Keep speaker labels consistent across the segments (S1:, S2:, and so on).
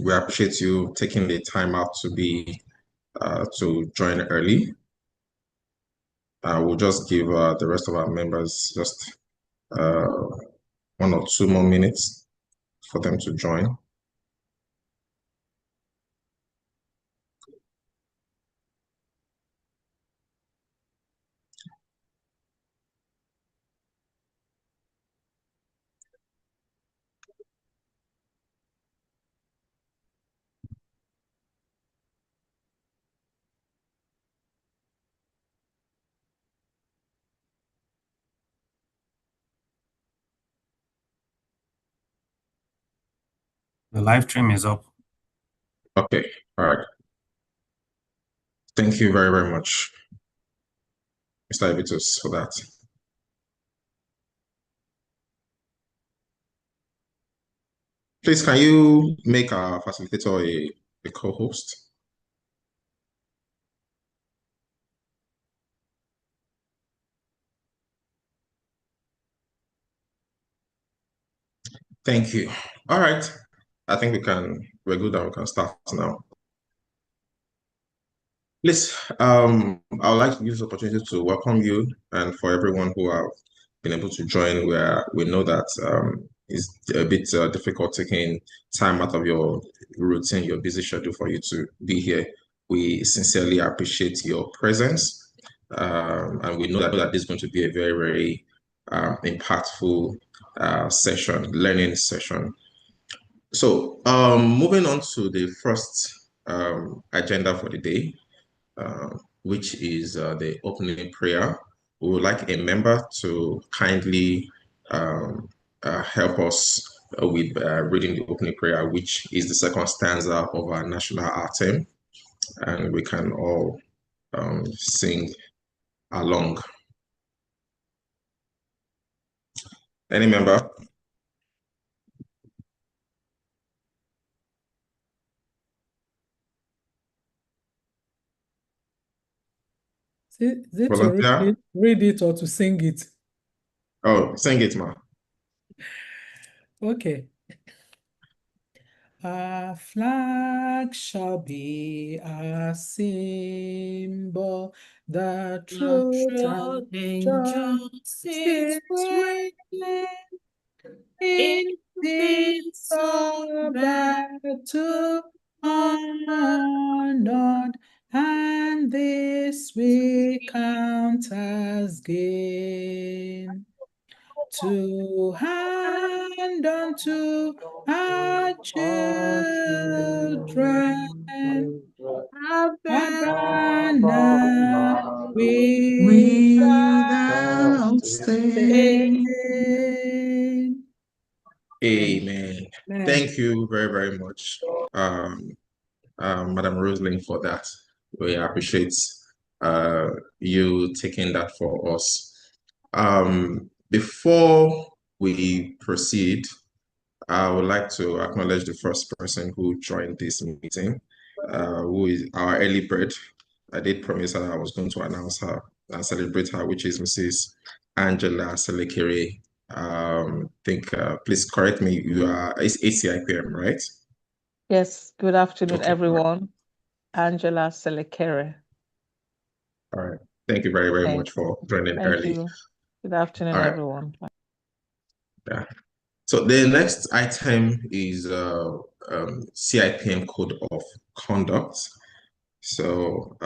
S1: We appreciate you taking the time out to join early. We'll just give the rest of our members just 1 or 2 more minutes for them to join.
S2: The live stream is up.
S1: Okay, all right. Thank you very, very much, Mr. Evitus, for that. Please, can you make our facilitator a co-host? Thank you. All right. I think we're good and we can start now. Please, I would like to use this opportunity to welcome you and for everyone who have been able to join. Where we know that it's a bit difficult taking time out of your routine, your busy schedule for you to be here. We sincerely appreciate your presence, and we know that this is going to be a very, very impactful session, learning session. So, moving on to the first agenda for the day. Which is the opening prayer. We would like a member to kindly help us with reading the opening prayer, which is the second stanza of our national anthem, and we can all sing along. Any member?
S3: Is it to read it or to sing it?
S1: Oh, sing it, ma.
S3: Okay. Our flag shall be a symbol, the truth and justice reign. In this our battle honored, and this we count as gain. To hand unto our children a banner without stain.
S1: Amen. Thank you very, very much, Madam Rosalind, for that. We appreciate you taking that for us. Before we proceed, I would like to acknowledge the first person who joined this meeting, who is our early bird. I did promise her I was going to announce her and celebrate her, which is Mrs. Angela Selekere. Please correct me, you are ACIPM, right?
S4: Yes, good afternoon, everyone. Angela Selekere.
S1: All right. Thank you very, very much for joining early.
S4: You. Good afternoon, everyone.
S1: Yeah. So the next item is CIPM Code of Conduct. So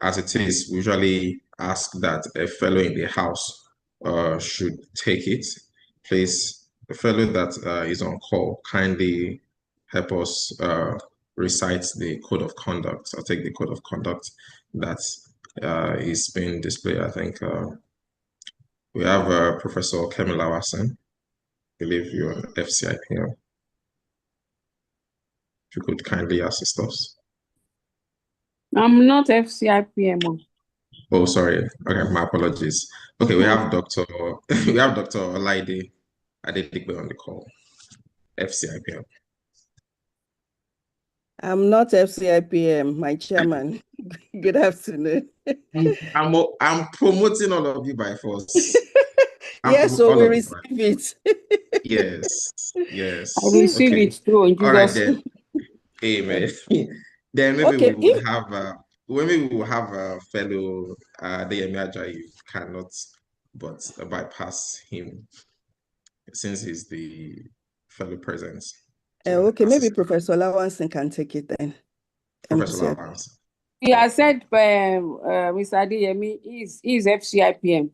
S1: as it is, we usually ask that a fellow in the house should take it. Please, the fellow that is on call, kindly help us recite the Code of Conduct. I'll take the Code of Conduct that is being displayed. I think we have Professor Kemi Lawason. I believe you're an FCIPM. If you could kindly assist us.
S5: I'm not FCIPM.
S1: Oh, sorry. Okay, my apologies. Okay, we have Dr. Olaide Adeyemi on the call. FCIPM.
S6: I'm not FCIPM, my chairman. Good afternoon.
S1: I'm promoting all of you by force.
S6: Yes, so we receive it.
S1: Yes.
S5: I receive it too in Jesus' name.
S1: Amen. Then maybe we would have a fellow Adeyemi Ajayi cannot but bypass him since he's the fellow president. So
S6: okay, maybe Professor Lawanson can take it then.
S1: Professor Lawanson.
S5: Yeah, I said Mr. Adeyemi is FCIPM.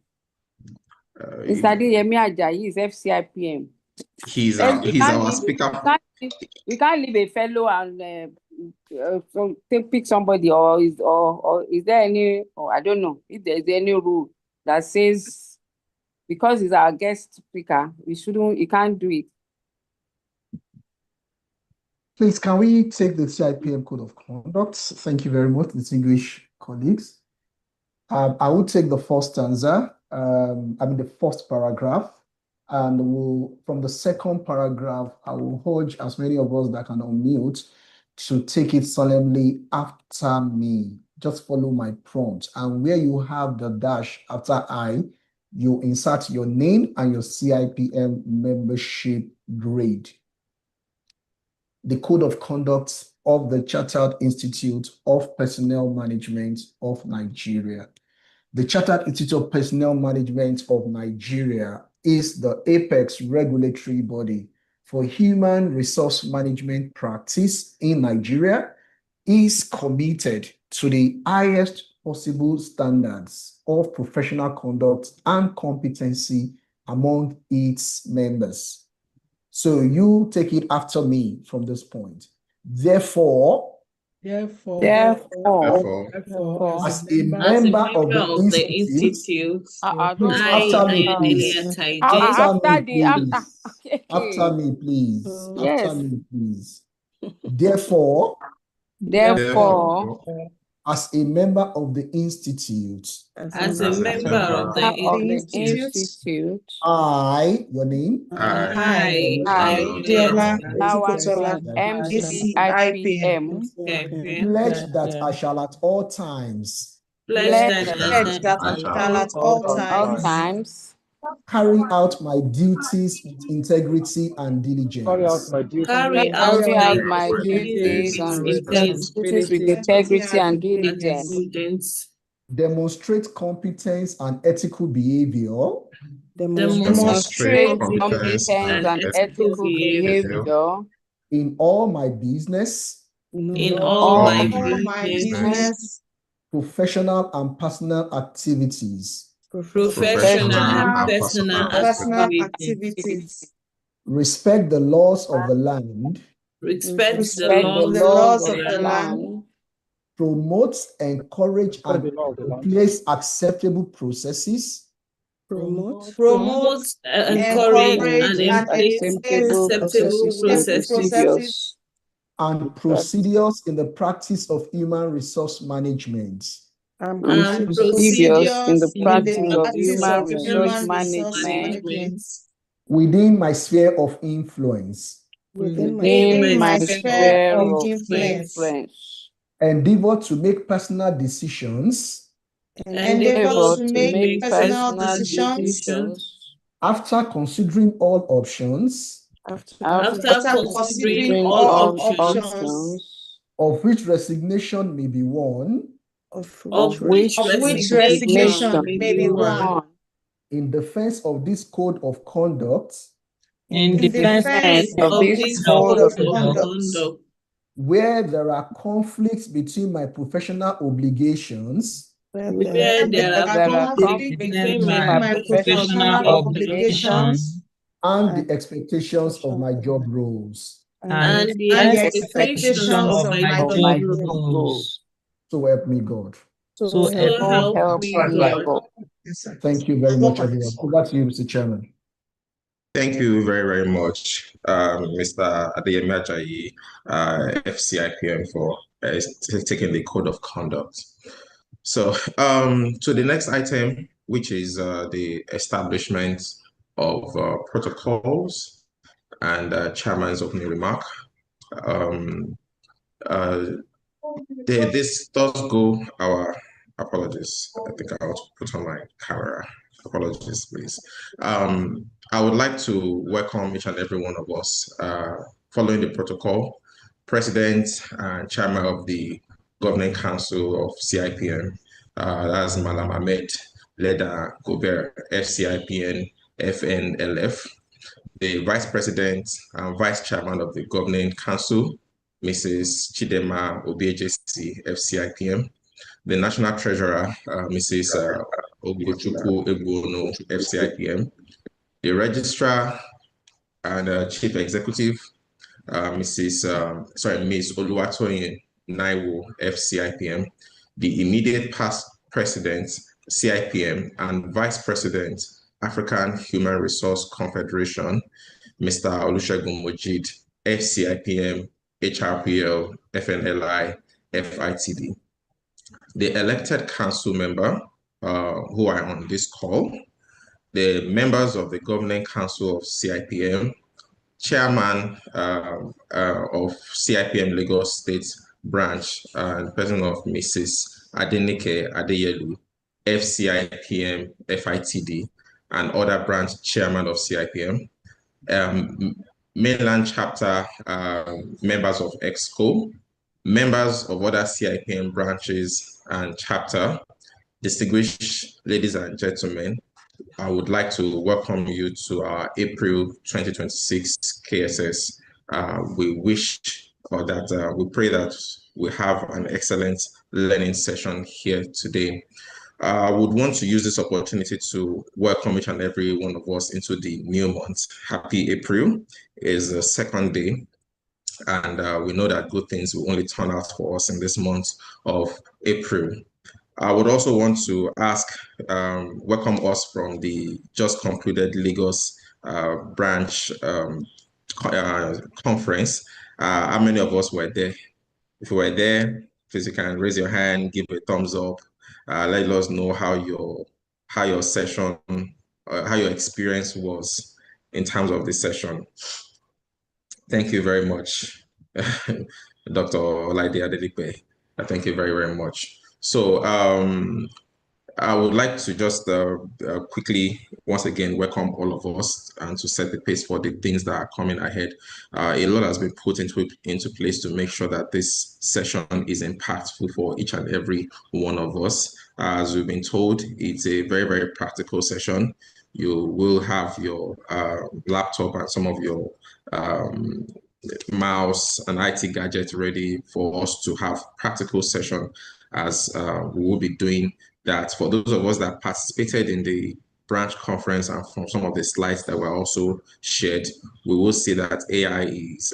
S5: Mr. Adeyemi Ajayi is FCIPM.
S1: He's our speaker.
S5: We can't leave a fellow and pick somebody, or is there any, or I don't know if there's any rule that says because he's our guest speaker, he can't do it.
S2: Please, can we take the CIPM Code of Conduct? Thank you very much, distinguished colleagues. I will take the first stanza, the first paragraph, and from the second paragraph, I will urge as many of us that can unmute to take it solemnly after me. Just follow my prompt. And where you have the dash after I, you insert your name and your CIPM membership grade. The Code of Conduct of the Chartered Institute of Personnel Management of Nigeria. The Chartered Institute of Personnel Management of Nigeria is the apex regulatory body for human resource management practice in Nigeria, is committed to the highest possible standards of professional conduct and competency among its members. So you take it after me from this point. Therefore, as a member of the institute, please, after me, please. After me, please.
S5: Yes.
S2: After me, please. Therefore, as a member of the institute, I, your name?
S7: I,
S5: FCIPM,
S2: pledge that I shall at all times carry out my duties with integrity and diligence.
S5: Carry out my duties and responsibilities with integrity and diligence.
S2: Demonstrate competence and ethical behavior.
S5: Demonstrate competence and ethical behavior
S2: in all my business. Professional and personal activities. Respect the laws of the land. Promote, encourage, and place acceptable processes.
S7: Promote, encourage, and acceptable procedures.
S2: And procedures in the practice of human resource management. Within my sphere of influence. Endeavor to make personal decisions. After considering all options. Of which resignation may be one. In defense of this code of conduct. Where there are conflicts between my professional obligations.
S7: And
S2: the expectations of my job roles. So help me God. Thank you very much, everyone. Over to you, Mr. Chairman.
S1: Thank you very, very much, Mr. Adeyemi Ajayi, FCIPM, for taking the code of conduct. So, to the next item, which is the establishment of protocols and chairman's opening remark. This does go, our apologies. I think I ought to put on my camera. Apologies, please. I would like to welcome each and every one of us following the protocol. President and Chairman of the Governing Council of CIPM. That's Malam Ahmed Leda Gobert, FCIPN, FNLF. The Vice President and Vice Chairman of the Governing Council, Mrs. Chidema Obiejesi, FCIPM. The National Treasurer, Mrs. Ogochukwu Egbono, FCIPM. The Registrar and Chief Executive, Ms. Oluwatoyin Naiwo, FCIPM. The immediate past President, CIPM, and Vice President, African Human Resource Confederation, Mr. Olusegun Mojid, FCIPM, HRPL, FNLI, FITD. The elected council member who are on this call, the members of the Governing Council of CIPM, Chairman of CIPM Lagos State Branch, and President of Mrs. Adeyemi, FCIPM, FITD, and other branch chairman of CIPM, mainland chapter members of EXCO, members of other CIPM branches and chapter, distinguished ladies and gentlemen, I would like to welcome you to our April 2026 KSS. We pray that we have an excellent learning session here today. I would want to use this opportunity to welcome each and every one of us into the new month. Happy April is the second day, and we know that good things will only turn out for us in this month of April. I would also want to welcome us from the just concluded Lagos branch conference. How many of us were there? If you were there, please you can raise your hand, give a thumbs up, let us know how your session, how your experience was in terms of this session. Thank you very much, Dr. Olaide Adedipe. Thank you very, very much. So I would like to just quickly, once again, welcome all of us and to set the pace for the things that are coming ahead. A lot has been put into place to make sure that this session is impactful for each and every one of us. As we've been told, it's a very, very practical session. You will have your laptop and some of your mouse and IT gadgets ready for us to have practical session, as we will be doing that. For those of us that participated in the branch conference and from some of the slides that were also shared, we will see that AI is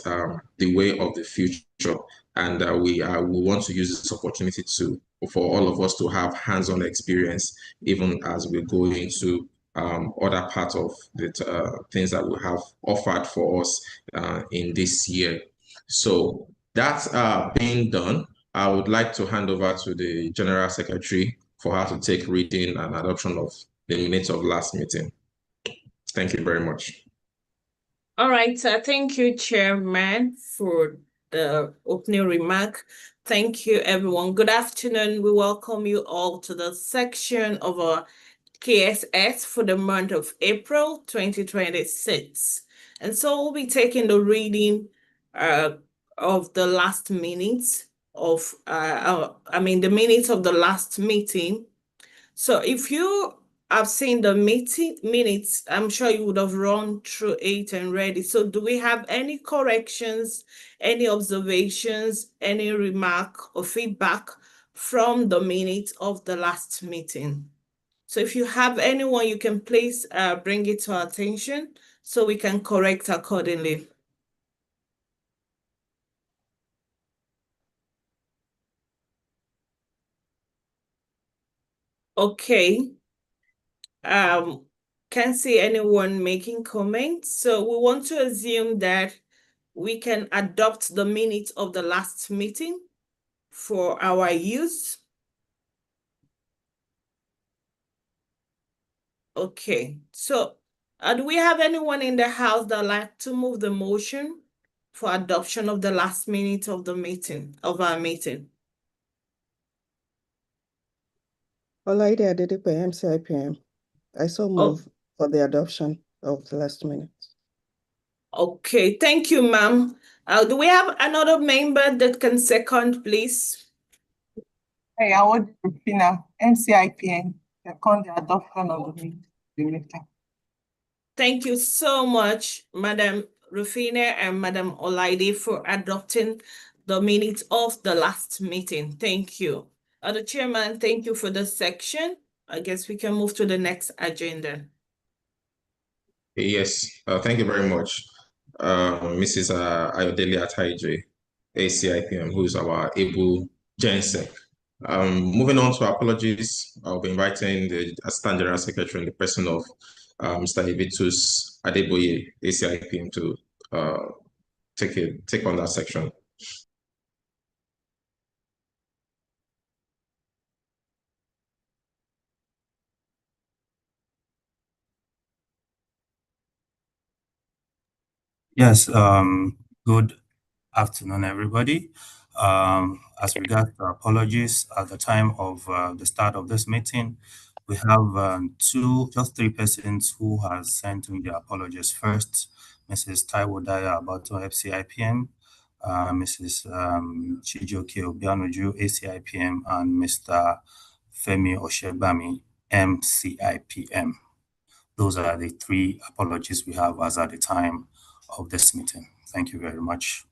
S1: the way of the future, and we want to use this opportunity for all of us to have hands-on experience, even as we go into other parts of the things that we have offered for us in this year. So that's being done. I would like to hand over to the General Secretary for her to take reading and adoption of the minutes of last meeting. Thank you very much.
S7: All right, thank you, Chairman, for the opening remark. Thank you, everyone. Good afternoon. We welcome you all to the section of our KSS for the month of April 2026. And so we'll be taking the reading of the last minutes of, the minutes of the last meeting. So if you have seen the minutes, I'm sure you would have run through it and read it. So do we have any corrections, any observations, any remark or feedback from the minutes of the last meeting? So if you have anyone, you can please bring it to our attention so we can correct accordingly. Okay. Can't see anyone making comments. So we want to assume that we can adopt the minutes of the last meeting for our use. Okay, so do we have anyone in the house that would like to move the motion for adoption of the last minute of the meeting, of our meeting?
S6: Olaide Adedipe, FCIPM. I so move for the adoption of the last minute.
S7: Okay, thank you, ma'am. Do we have another member that can second, please?
S8: Hey, I want Rufina, FCIPM, second the adoption of the meeting.
S7: Thank you so much, Madam Rufina and Madam Olaide, for adopting the minutes of the last meeting. Thank you. The chairman, thank you for this section. I guess we can move to the next agenda.
S1: Yes, thank you very much, Mrs. Ayodele Ataije, ACIPM, who is our able GenSec. Moving on to apologies, I'll be inviting the Assistant General Secretary in the person of Mr. Evitus Adeboye, ACIPM, to take on that section.
S9: Yes, good afternoon, everybody. As regards apologies, at the time of the start of this meeting, we have just three persons who has sent me their apologies. First, Mrs. Taiwo Daya Abato, FCIPM, Mrs. Chijoke Obianuju, ACIPM, and Mr. Femi Oshebami, MCIPM. Those are the three apologies we have as at the time of this meeting. Thank you very much,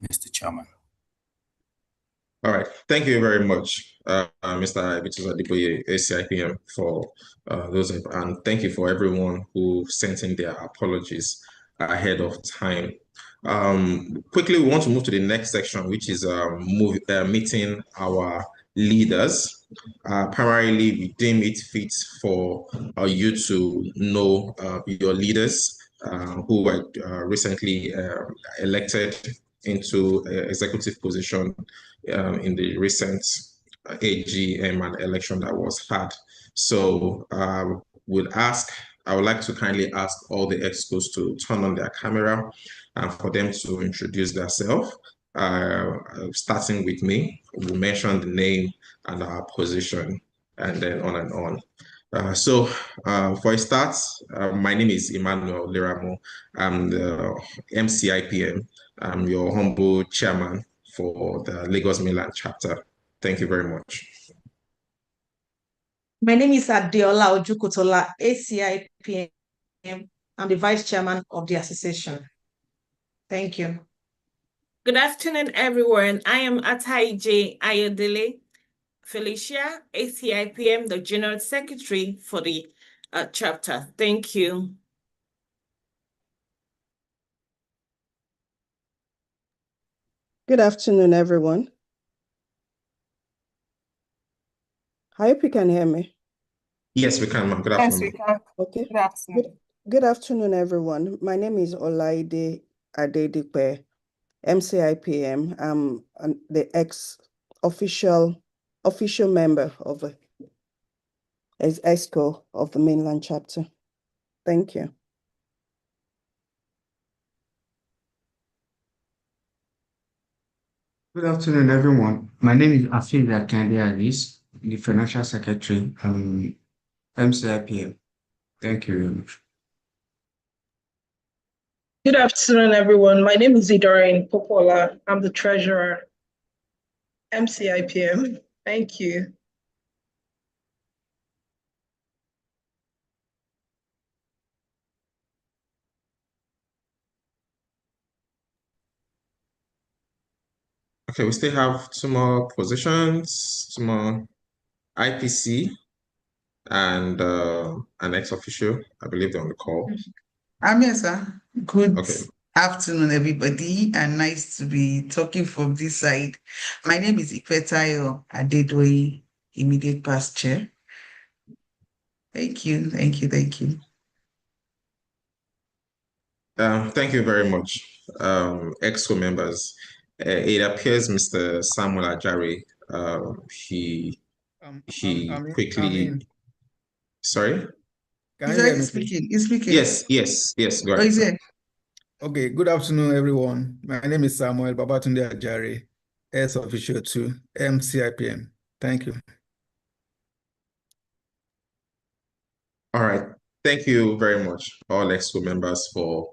S9: Mr. Chairman.
S1: All right, thank you very much, Mr. Evitus Adeboye, ACIPM, for those, and thank you for everyone who sent in their apologies ahead of time. Quickly, we want to move to the next section, which is meeting our leaders. Primarily, we deem it fit for you to know your leaders who were recently elected into executive position in the recent AGM and election that was had. So I would like to kindly ask all the experts to turn on their camera and for them to introduce themselves. Starting with me, we'll mention the name and our position, and then on and on. So for a start, my name is Emmanuel Leramo. I'm the MCIPM. I'm your humble chairman for the Lagos Mainland chapter. Thank you very much.
S10: My name is Adeola Ojukotola, ACIPM. I'm the vice chairman of the association. Thank you.
S7: Good afternoon, everyone. I am AJAYI Ayodele Felicia, ACIPM, the general secretary for the chapter. Thank you.
S6: Good afternoon, everyone. I hope you can hear me.
S1: Yes, we can, ma'am. Good
S8: Yes,
S1: afternoon.
S8: we can.
S6: Okay.
S8: Good afternoon.
S6: Good afternoon, everyone. My name is Olaide Adedipe, MCIPM. I'm the ex-official member of the EXCO of the mainland chapter. Thank you.
S11: Good afternoon, everyone. My name is Afid Akande Alice, the Financial Secretary, MCIPM. Thank you very much.
S12: Good afternoon, everyone. My name is Idorine Popola. I'm the treasurer, MCIPM. Thank you.
S1: Okay, we still have two more positions, two more IPC and an ex-official. I believe they're on the call.
S13: I'm here, sir. Good
S1: Okay.
S13: afternoon, everybody, and nice to be talking from this side. My name is Ifetayo Adedoyi, immediate past chair. Thank you, thank you, thank you.
S1: Thank you very much, EXCO members. It appears Mr. Samuel Ajari, he quickly. Sorry?
S13: He's already speaking. He's speaking.
S1: Yes. Go ahead.
S13: He's here.
S14: Okay, good afternoon, everyone. My name is Samuel Babatunde Ajari, ex-official to MCIPM. Thank you.
S1: All right. Thank you very much, all EXCO members, for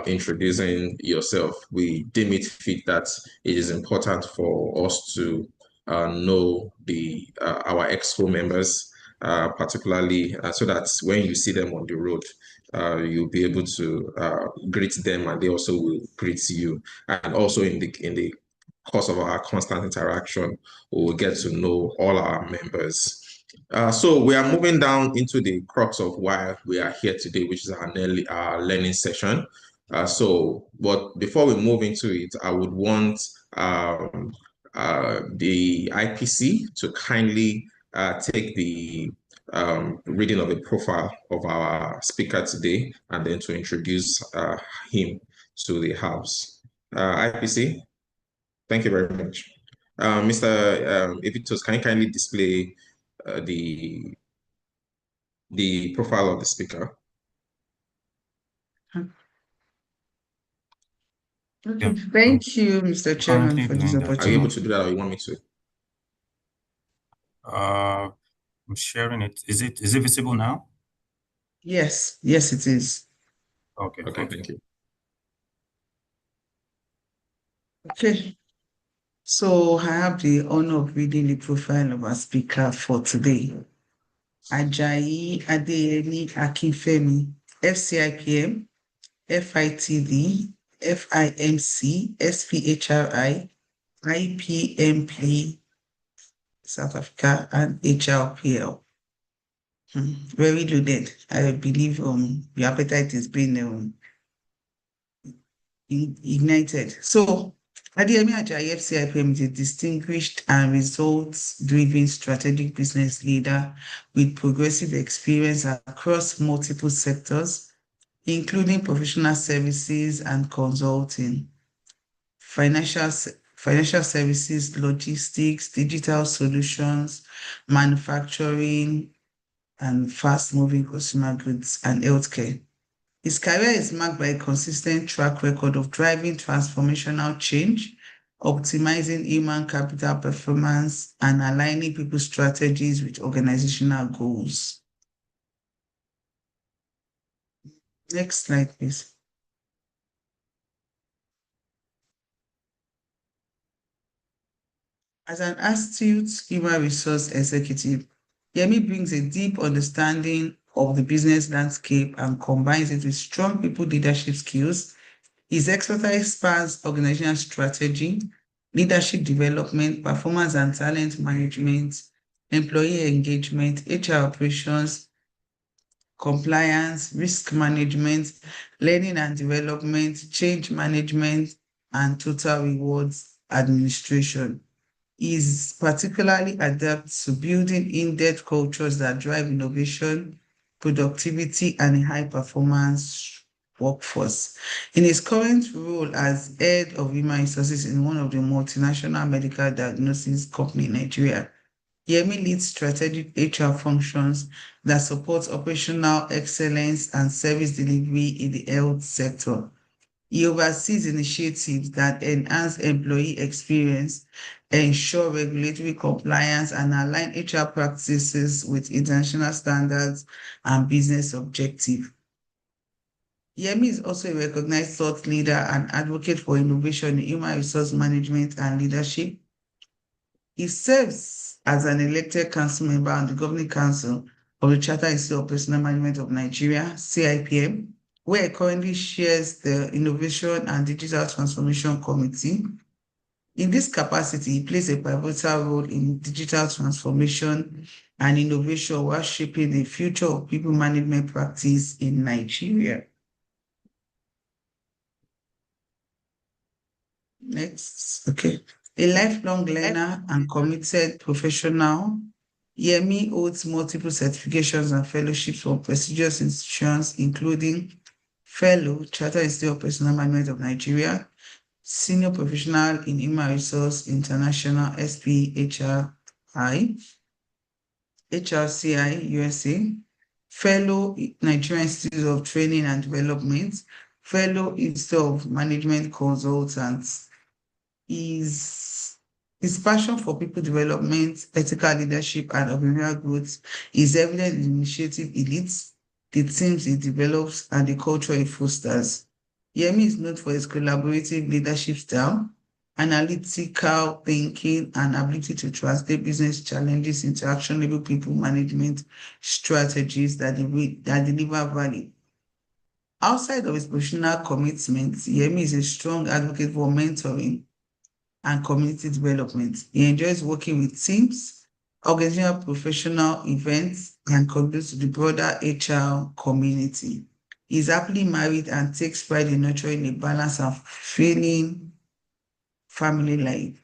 S1: introducing yourself. We deem it fit that it is important for us to know our EXCO members, particularly so that when you see them on the road, you'll be able to greet them, and they also will greet you. And also in the course of our constant interaction, we will get to know all our members. So we are moving down into the crux of why we are here today, which is our learning session. But before we move into it, I would want the IPC to kindly take the reading of the profile of our speaker today, and then to introduce him to the House. IPC, thank you very much. Mr. Evitos, can you kindly display the profile of the speaker?
S13: Okay, thank you, Mr. Chairman, for this opportunity.
S1: Are you able to do that, or you want me to?
S9: I'm sharing it. Is it visible now?
S13: Yes, yes, it is.
S9: Okay,
S1: thank you.
S13: Okay, so I have the honor of reading the profile of our speaker for today. AJAYI Adeyemi Akinfemi, FCIPM, FITD, FIMC, SPHRI, IPMP, South Africa, and HRPL. Very loaded. I believe the appetite is being ignited. So, Adeyemi Ajayi FCIPM is a distinguished and results-driven strategic business leader with progressive experience across multiple sectors, including professional services and consulting, financial services, logistics, digital solutions, manufacturing, and fast-moving consumer goods and healthcare. His career is marked by a consistent track record of driving transformational change, optimizing human capital performance, and aligning people's strategies with organizational goals. Next slide, please. As an astute human resource executive, Yemi brings a deep understanding of the business landscape and combines it with strong people leadership skills. His expertise spans organizational strategy, leadership development, performance and talent management, employee engagement, HR operations, compliance, risk management, learning and development, change management, and total rewards administration. He is particularly adept to building in-depth cultures that drive innovation, productivity, and a high-performance workforce. In his current role as head of human resources in one of the multinational medical diagnosis company in Nigeria, Yemi leads strategic HR functions that support operational excellence and service delivery in the health sector. He oversees initiatives that enhance employee experience, ensure regulatory compliance, and align HR practices with international standards and business objectives. Yemi is also a recognized thought leader and advocate for innovation in human resource management and leadership. He serves as an elected council member on the Governing Council of the Chartered Institute of Personnel Management of Nigeria, CIPM, where he currently chairs the Innovation and Digital Transformation Committee. In this capacity, he plays a pivotal role in digital transformation and innovation while shaping the future of people management practice in Nigeria. Next, okay. A lifelong learner and committed professional, Yemi holds multiple certifications and fellowships from prestigious institutions, including Fellow, Chartered Institute of Personnel Management of Nigeria, Senior Professional in Human Resource International, SPHRI, HRCI, USA, Fellow, Nigerian Institute of Training and Development, Fellow, Institute of Management Consultants. His passion for people development, ethical leadership, and entrepreneurial growth is evident in the initiative he leads, the teams it develops, and the culture it fosters. Yemi is known for his collaborative leadership style, analytical thinking, and ability to translate business challenges into actionable people management strategies that deliver value. Outside of his professional commitments, Yemi is a strong advocate for mentoring and community development. He enjoys working with teams, organizing professional events, and contributes to the broader HR community. He's happily married and takes pride in nurturing a balance of fulfilling family life.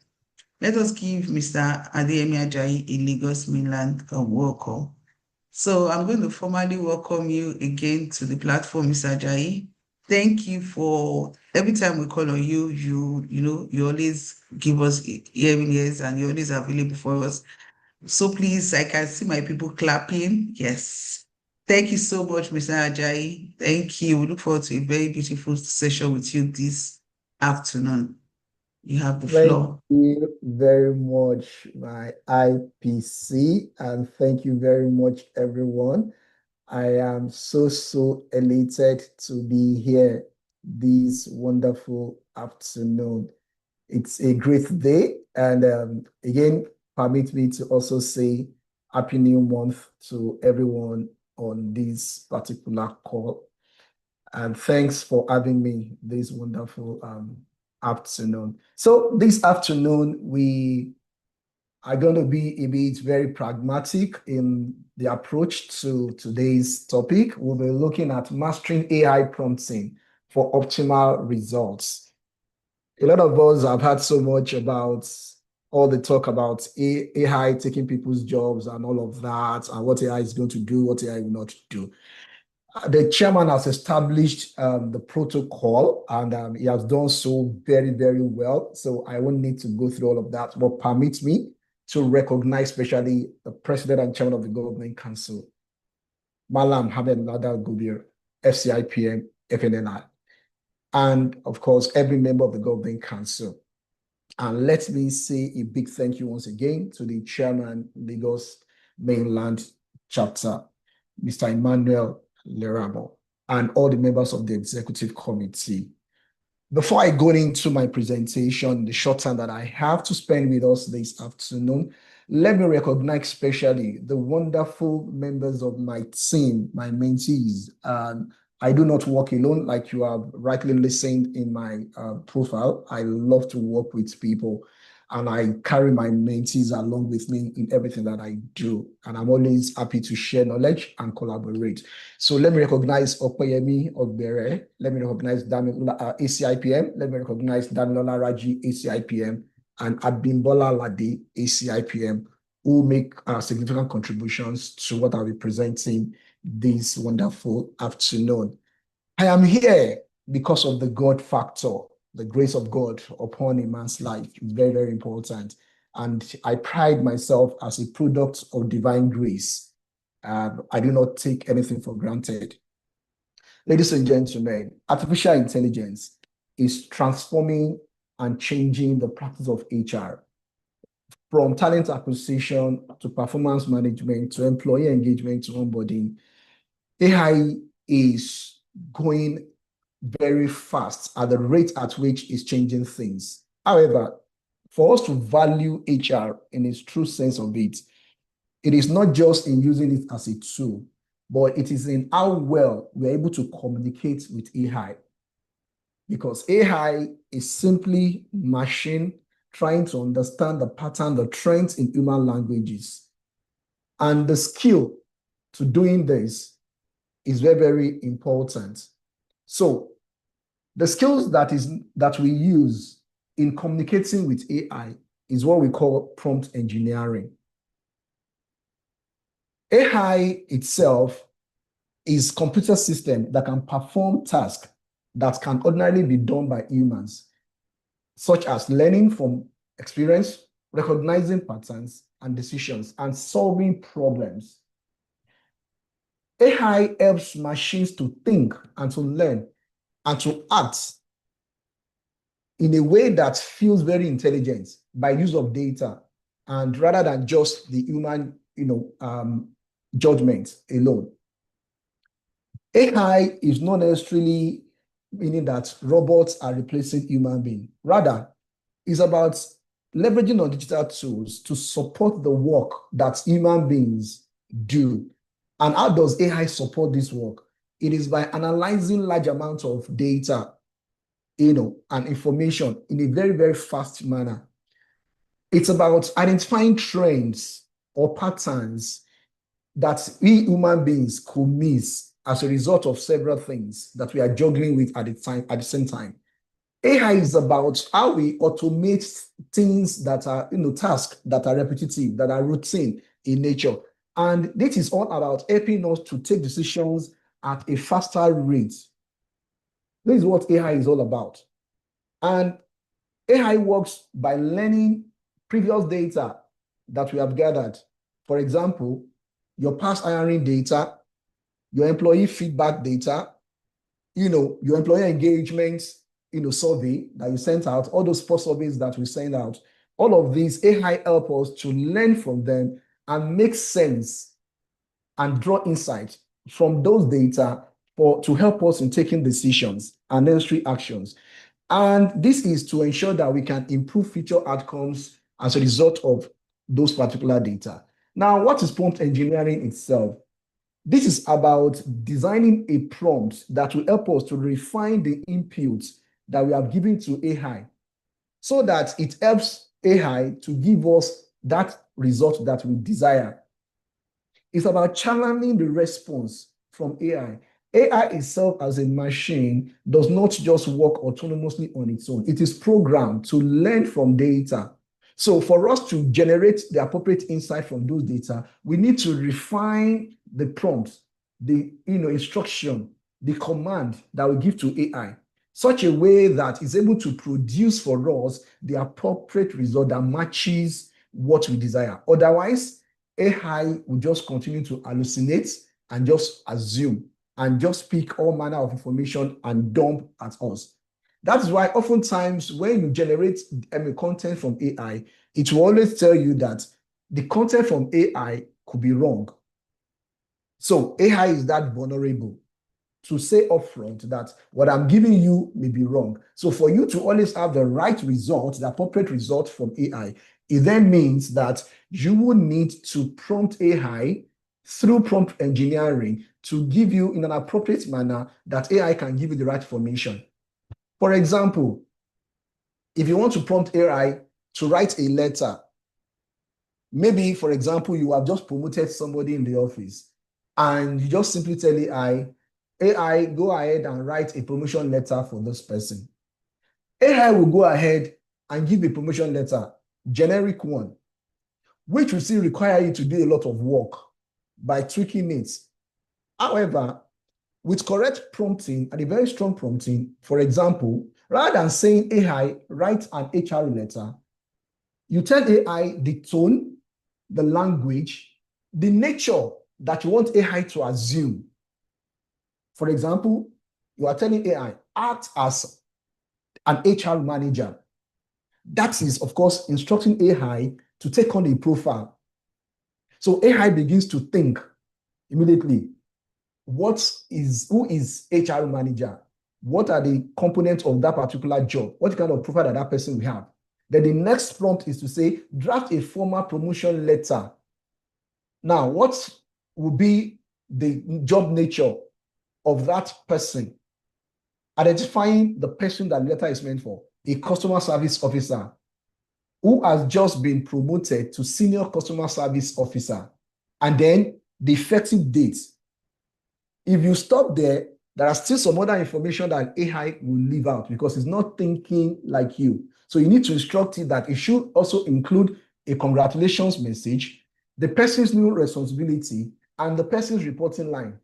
S13: Let us give Mr. Adeyemi Ajayi in Lagos Mainland a welcome. So I'm going to formally welcome you again to the platform, Mr. Ajayi. Thank you for every time we call on you, you always give us hearing ears and you're always available for us. So please, I can see my people clapping. Yes. Thank you so much, Mr. Ajayi. Thank you. We look forward to a very beautiful session with you this afternoon. You have the floor.
S2: Thank you very much, my IPC, and thank you very much, everyone. I am so elated to be here this wonderful afternoon. It's a great day, and again, permit me to also say Happy New Month to everyone on this particular call. And thanks for having me this wonderful afternoon. So this afternoon, we are going to be a bit very pragmatic in the approach to today's topic. We'll be looking at mastering AI prompting for optimal results. A lot of us have heard so much about all the talk about AI taking people's jobs and all of that, and what AI is going to do, what AI will not do. The chairman has established the protocol, and he has done so very well. So I won't need to go through all of that, but permit me to recognize especially the president and chairman of the Government Council, Malam Hamed Ladal Gubir, FCIPM, FNNI, and of course, every member of the Government Council. And let me say a big thank you once again to the chairman, Lagos Mainland Chapter, Mr. Emmanuel Leramo, and all the members of the executive committee. Before I go into my presentation, the short time that I have to spend with us this afternoon, let me recognize especially the wonderful members of my team, my mentees. I do not work alone, like you have rightly listened in my profile. I love to work with people, and I carry my mentees along with me in everything that I do. And I'm always happy to share knowledge and collaborate. So let me recognize Opeyemi Ogbere. Let me recognize ACIPM. Let me recognize Damilola Raji, ACIPM, and Abimbola Lade, ACIPM, who make significant contributions to what I'll be presenting this wonderful afternoon. I am here because of the God factor. The grace of God upon a man's life is very important. And I pride myself as a product of divine grace. I do not take anything for granted. Ladies and gentlemen, artificial intelligence is transforming and changing the practice of HR. From talent acquisition to performance management to employee engagement to onboarding, AI is going very fast at the rate at which it's changing things. However, for us to value HR in its true sense of it, it is not just in using it as a tool, but it is in how well we're able to communicate with AI. Because AI is simply machine trying to understand the pattern, the trends in human languages. And the skill to doing this is very important. So the skills that we use in communicating with AI is what we call prompt engineering. AI itself is a computer system that can perform tasks that can ordinarily be done by humans, such as learning from experience, recognizing patterns and decisions, and solving problems. AI helps machines to think and to learn and to act in a way that feels very intelligent by use of data, and rather than just the human judgment alone. AI is not necessarily meaning that robots are replacing human beings. Rather, it's about leveraging on digital tools to support the work that human beings do. And how does AI support this work? It is by analyzing large amounts of data, and information in a very, very fast manner. It's about identifying trends or patterns that we human beings could miss as a result of several things that we are juggling with at the same time. AI is about how we automate things that are, tasks that are repetitive, that are routine in nature. And this is all about helping us to take decisions at a faster rate. This is what AI is all about. And AI works by learning previous data that we have gathered. For example, your past hiring data, your employee feedback data, your employer engagement, survey that you sent out, all those post surveys that we send out, all of these AI help us to learn from them and make sense and draw insight from those data to help us in taking decisions and necessary actions. And this is to ensure that we can improve future outcomes as a result of those particular data. Now, what is prompt engineering itself? This is about designing a prompt that will help us to refine the inputs that we have given to AI so that it helps AI to give us that result that we desire. It's about channeling the response from AI. AI itself as a machine does not just work autonomously on its own. It is programmed to learn from data. So for us to generate the appropriate insight from those data, we need to refine the prompt, the instruction, the command that we give to AI, such a way that it's able to produce for us the appropriate result that matches what we desire. Otherwise, AI will just continue to hallucinate and just assume and just pick all manner of information and dump at us. That's why oftentimes when you generate content from AI, it will always tell you that the content from AI could be wrong. So AI is that vulnerable to say upfront that what I'm giving you may be wrong. So for you to always have the right result, the appropriate result from AI, it then means that you will need to prompt AI through prompt engineering to give you in an appropriate manner that AI can give you the right information. For example, if you want to prompt AI to write a letter, maybe, for example, you have just promoted somebody in the office and you just simply tell AI, go ahead and write a promotion letter for this person. AI will go ahead and give a promotion letter, generic one, which will still require you to do a lot of work by tweaking it. However, with correct prompting and a very strong prompting, for example, rather than saying AI, write an HR letter, you tell AI the tone, the language, the nature that you want AI to assume. For example, you are telling AI, act as an HR manager. That is, of course, instructing AI to take on a profile. So AI begins to think immediately, who is HR manager? What are the components of that particular job? What kind of profile that person will have? Then the next prompt is to say, draft a formal promotion letter. Now, what will be the job nature of that person? Identifying the person that letter is meant for, a customer service officer who has just been promoted to senior customer service officer, and then the effective date. If you stop there, there are still some other information that AI will leave out because it's not thinking like you. So you need to instruct it that it should also include a congratulations message, the person's new responsibility, and the person's reporting line.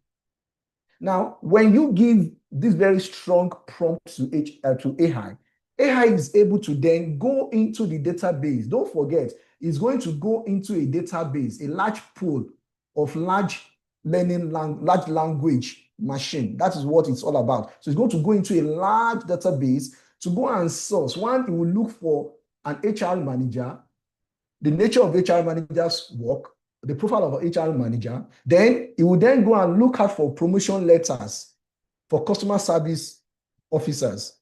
S2: Now, when you give this very strong prompt to AI, AI is able to then go into the database. Don't forget, it's going to go into a database, a large pool of large language machine. That is what it's all about. So it's going to go into a large database to go and source. One, it will look for an HR manager, the nature of HR manager's work, the profile of an HR manager. Then it will then go and look out for promotion letters for customer service officers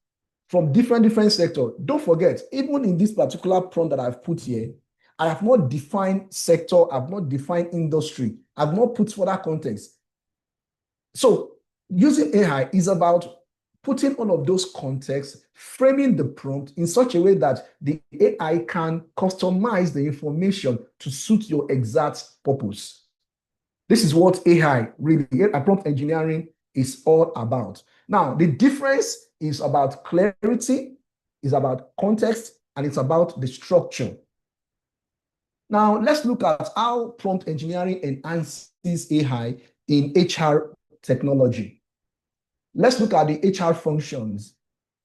S2: from different sectors. Don't forget, even in this particular prompt that I've put here, I have not defined sector, I've not defined industry, I've not put further context. So using AI is about putting all of those contexts, framing the prompt in such a way that the AI can customize the information to suit your exact purpose. This is what AI really, prompt engineering is all about. Now, the difference is about clarity, is about context, and it's about the structure. Now, let's look at how prompt engineering enhances AI in HR technology. Let's look at the HR functions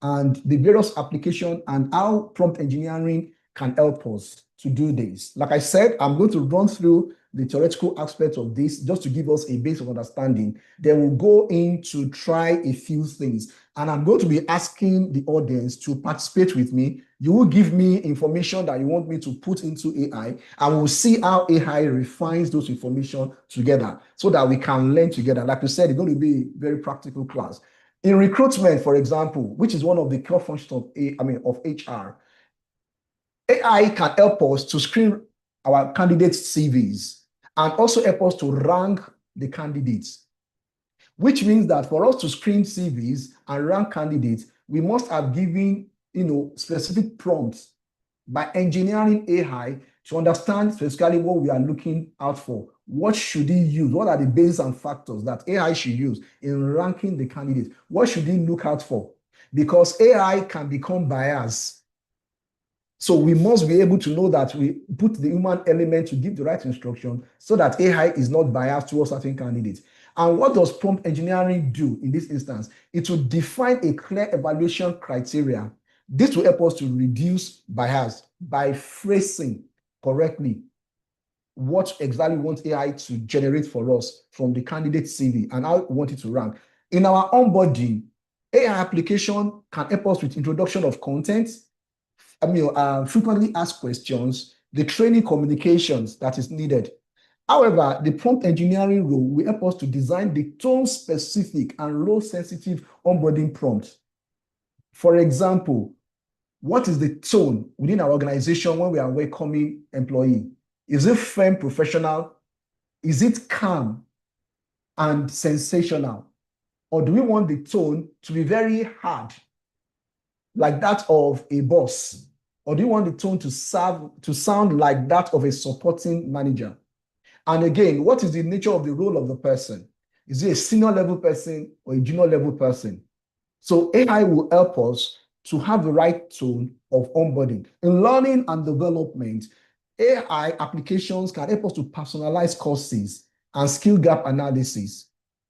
S2: and the various applications and how prompt engineering can help us to do this. Like I said, I'm going to run through the theoretical aspects of this just to give us a base of understanding. Then we'll go in to try a few things. And I'm going to be asking the audience to participate with me. You will give me information that you want me to put into AI, and we'll see how AI refines those information together so that we can learn together. Like you said, it's going to be a very practical class. In recruitment, for example, which is one of the core functions of HR, AI can help us to screen our candidates' CVs and also help us to rank the candidates, which means that for us to screen CVs and rank candidates, we must have given specific prompts by engineering AI to understand specifically what we are looking out for. What should he use? What are the bases and factors that AI should use in ranking the candidates? What should he look out for? Because AI can become biased. So we must be able to know that we put the human element to give the right instruction so that AI is not biased towards certain candidates. And what does prompt engineering do in this instance? It will define a clear evaluation criteria. This will help us to reduce bias by phrasing correctly what exactly we want AI to generate for us from the candidate CV and how we want it to rank. In our onboarding, AI application can help us with introduction of content, frequently asked questions, the training communications that is needed. However, the prompt engineering role will help us to design the tone-specific and role-sensitive onboarding prompts. For example, what is the tone within our organization when we are welcoming employee? Is it firm, professional? Is it calm and sensational? Or do we want the tone to be very hard, like that of a boss? Or do you want the tone to sound like that of a supporting manager? And again, what is the nature of the role of the person? Is it a senior level person or a junior level person? So AI will help us to have the right tone of onboarding. In learning and development, AI applications can help us to personalize courses and skill gap analysis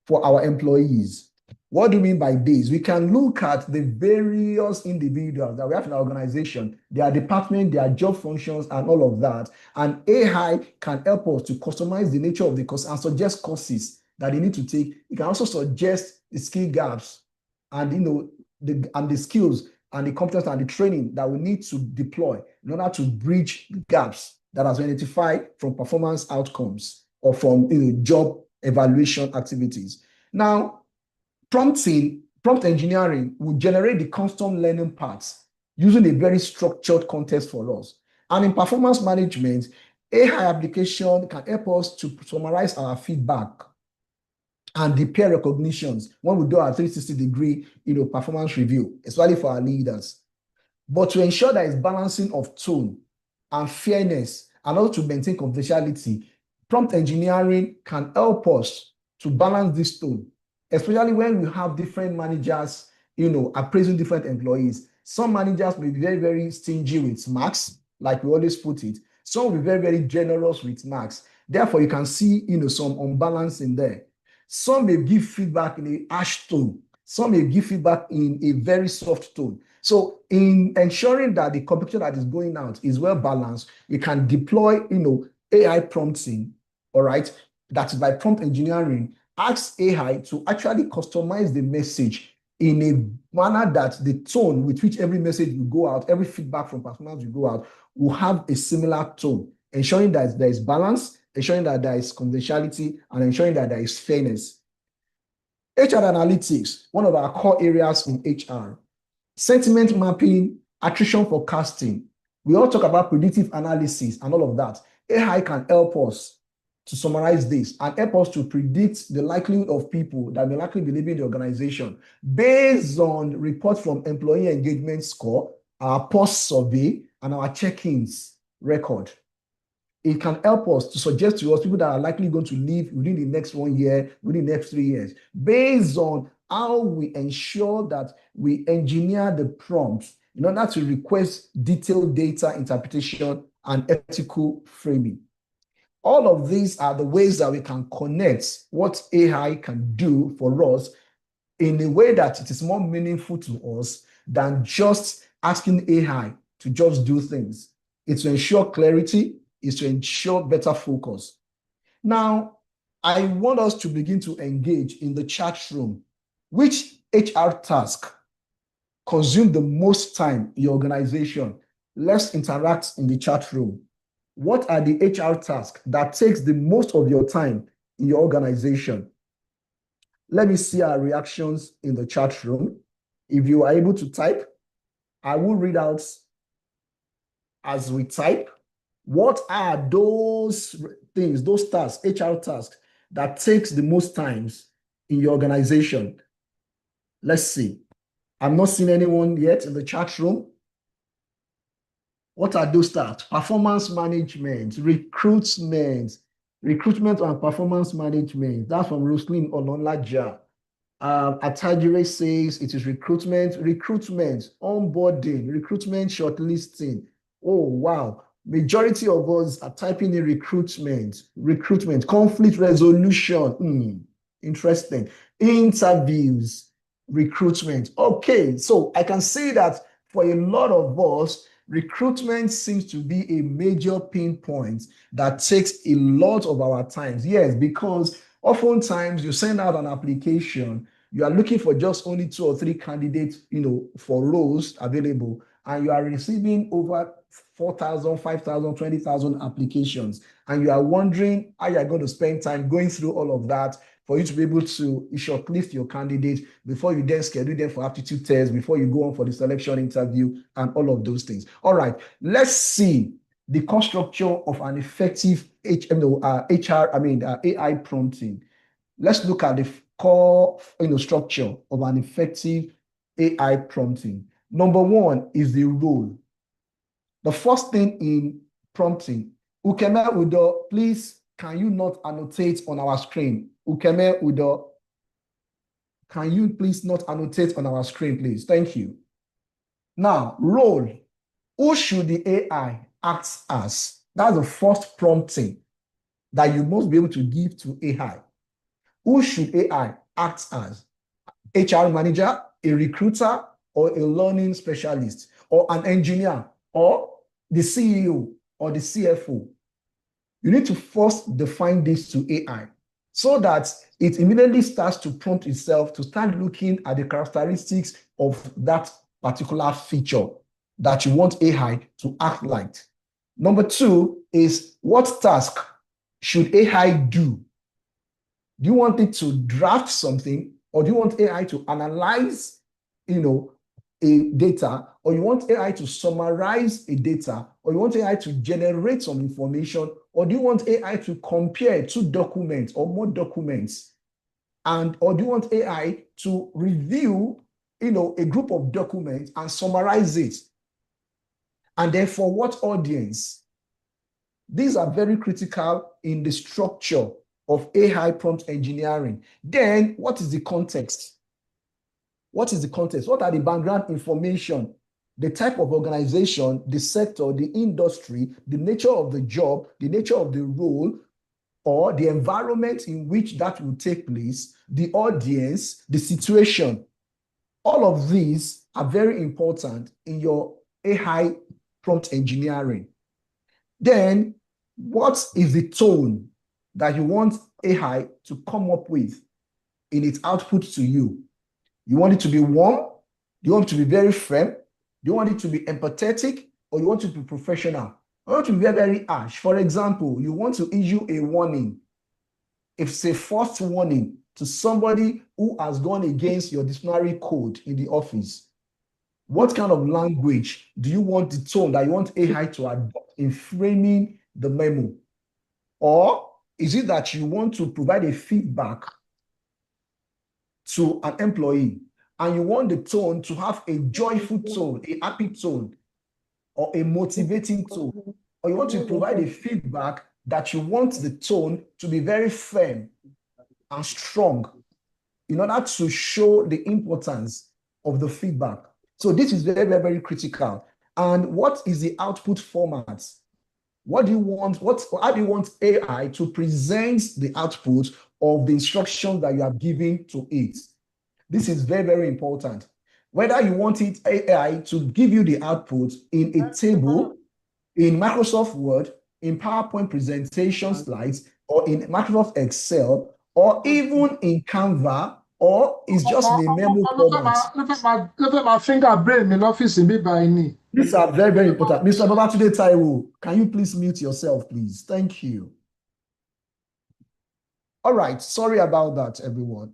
S2: for our employees. What do you mean by this? We can look at the various individuals that we have in our organization, their department, their job functions, and all of that. And AI can help us to customize the nature of the course and suggest courses that they need to take. It can also suggest the skill gaps and the skills and the competence and the training that we need to deploy in order to bridge the gaps that are identified from performance outcomes or from job evaluation activities. Now, prompt engineering will generate the custom learning paths using a very structured context for us. And in performance management, AI application can help us to summarize our feedback and the peer recognitions when we do our 360-degree performance review, especially for our leaders. But to ensure there is balancing of tone and fairness and also to maintain confidentiality, prompt engineering can help us to balance this tone, especially when we have different managers, appraising different employees. Some managers may be very, very stingy with marks, like we always put it. Some will be very, very generous with marks. Therefore, you can see, some unbalance in there. Some may give feedback in a harsh tone. Some may give feedback in a very soft tone. So in ensuring that the communication that is going out is well balanced, we can deploy, AI prompting, all right, that is by prompt engineering, ask AI to actually customize the message in a manner that the tone with which every message will go out, every feedback from performance will go out, will have a similar tone, ensuring that there is balance ensuring that there is confidentiality, and ensuring that there is fairness. HR analytics, one of our core areas in HR. Sentiment mapping, attrition forecasting. We all talk about predictive analysis and all of that. AI can help us to summarize this and help us to predict the likelihood of people that will likely be leaving the organization based on reports from employee engagement score, our post survey, and our check-ins record. It can help us to suggest to us people that are likely going to leave within the next 1 year, within the next 3 years, based on how we ensure that we engineer the prompts in order to request detailed data interpretation and ethical framing. All of these are the ways that we can connect what AI can do for us in a way that it is more meaningful to us than just asking AI to just do things. It's to ensure clarity, it's to ensure better focus. Now, I want us to begin to engage in the chat room. Which HR task consume the most time in your organization? Let's interact in the chat room. What are the HR tasks that takes the most of your time in your organization? Let me see our reactions in the chat room. If you are able to type, I will read out as we type. What are those things, those tasks, HR tasks that takes the most times in your organization? Let's see. I'm not seeing anyone yet in the chat room. What are those tasks? Performance management, recruitment and performance management. That's from Roslyn Olonlaja. Atajire says it is recruitment, onboarding, recruitment shortlisting. Oh, wow. Majority of us are typing in recruitment, conflict resolution. Interesting. Interviews, recruitment. Okay, so I can see that for a lot of us, recruitment seems to be a major pain point that takes a lot of our time. Yes, because oftentimes you send out an application, you are looking for just only 2 or 3 candidates, for roles available, and you are receiving over 4,000, 5,000, 20,000 applications, and you are wondering how you are going to spend time going through all of that for you to be able to shortlist your candidate before you then schedule them for aptitude tests, before you go on for the selection interview, and all of those things. All right, let's see the core structure of an effective AI prompting. Let's look at the core structure of an effective AI prompting. Number 1 is the role. The first thing in prompting, Ukeme Udo, please, can you not annotate on our screen? Ukeme Udo, can you please not annotate on our screen, please? Thank you. Now, role. Who should the AI act as? That's the first prompting that you must be able to give to AI. Who should AI act as? HR manager, a recruiter, or a learning specialist, or an engineer, or the CEO, or the CFO? You need to first define this to AI so that it immediately starts to prompt itself to start looking at the characteristics of that particular feature that you want AI to act like. Number 2 is, what task should AI do? Do you want it to draft something, or do you want AI to analyze, a data, or you want AI to summarize a data, or you want AI to generate some information, or do you want AI to compare 2 documents or more documents, or do you want AI to review, a group of documents and summarize it? And then for what audience? These are very critical in the structure of AI prompt engineering. Then, what is the context? What is the context? What are the background information? The type of organization, the sector, the industry, the nature of the job, the nature of the role, or the environment in which that will take place, the audience, the situation. All of these are very important in your AI prompt engineering. Then, what is the tone that you want AI to come up with in its output to you? You want it to be warm? Do you want it to be very firm? Do you want it to be empathetic, or you want it to be professional? I want to be very, very harsh. For example, you want to issue a warning. If it's a first warning to somebody who has gone against your disciplinary code in the office, what kind of language do you want the tone that you want AI to adopt in framing the memo? Or is it that you want to provide a feedback to an employee and you want the tone to have a joyful tone, a happy tone, or a motivating tone? Or you want to provide a feedback that you want the tone to be very firm and strong in order to show the importance of the feedback? So this is very, very, very critical. And what is the output format? What do you want? How do you want AI to present the output of the instruction that you are giving to it? This is very, very important. Whether you want it AI to give you the output in a table, in Microsoft Word, in PowerPoint presentation slides, or in Microsoft Excel, or even in Canva, or it's just in a memo format.
S15: Look at my finger brain in office in me.
S2: These are very, very important. Mr. Babatunde Taiwo, can you please mute yourself, please? Thank you. All right, sorry about that, everyone.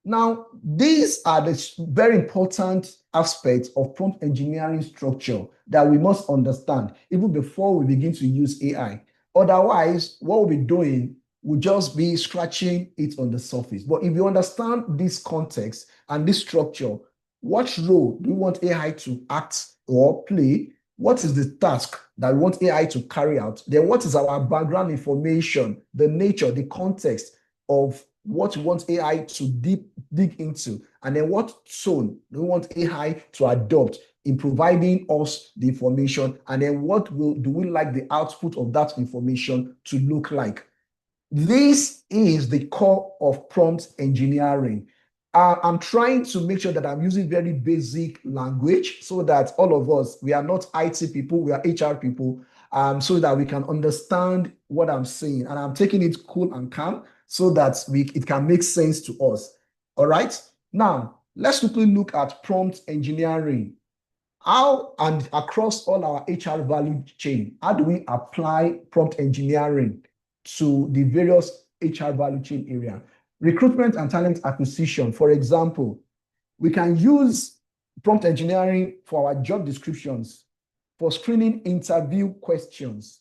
S2: Now, these are the very important aspects of prompt engineering structure that we must understand even before we begin to use AI. Otherwise, what we'll be doing will just be scratching it on the surface. But if you understand this context and this structure, what role do we want AI to act or play? What is the task that we want AI to carry out? Then what is our background information, the nature, the context of what we want AI to dig into? And then what tone do we want AI to adopt in providing us the information? And then what do we like the output of that information to look like? This is the core of prompt engineering. I'm trying to make sure that I'm using very basic language so that all of us, we are not IT people, we are HR people, so that we can understand what I'm saying. And I'm taking it cool and calm so that it can make sense to us. All right. Now, let's quickly look at prompt engineering. How and across all our HR value chain, how do we apply prompt engineering to the various HR value chain area? Recruitment and talent acquisition, for example, we can use prompt engineering for our job descriptions, for screening interview questions,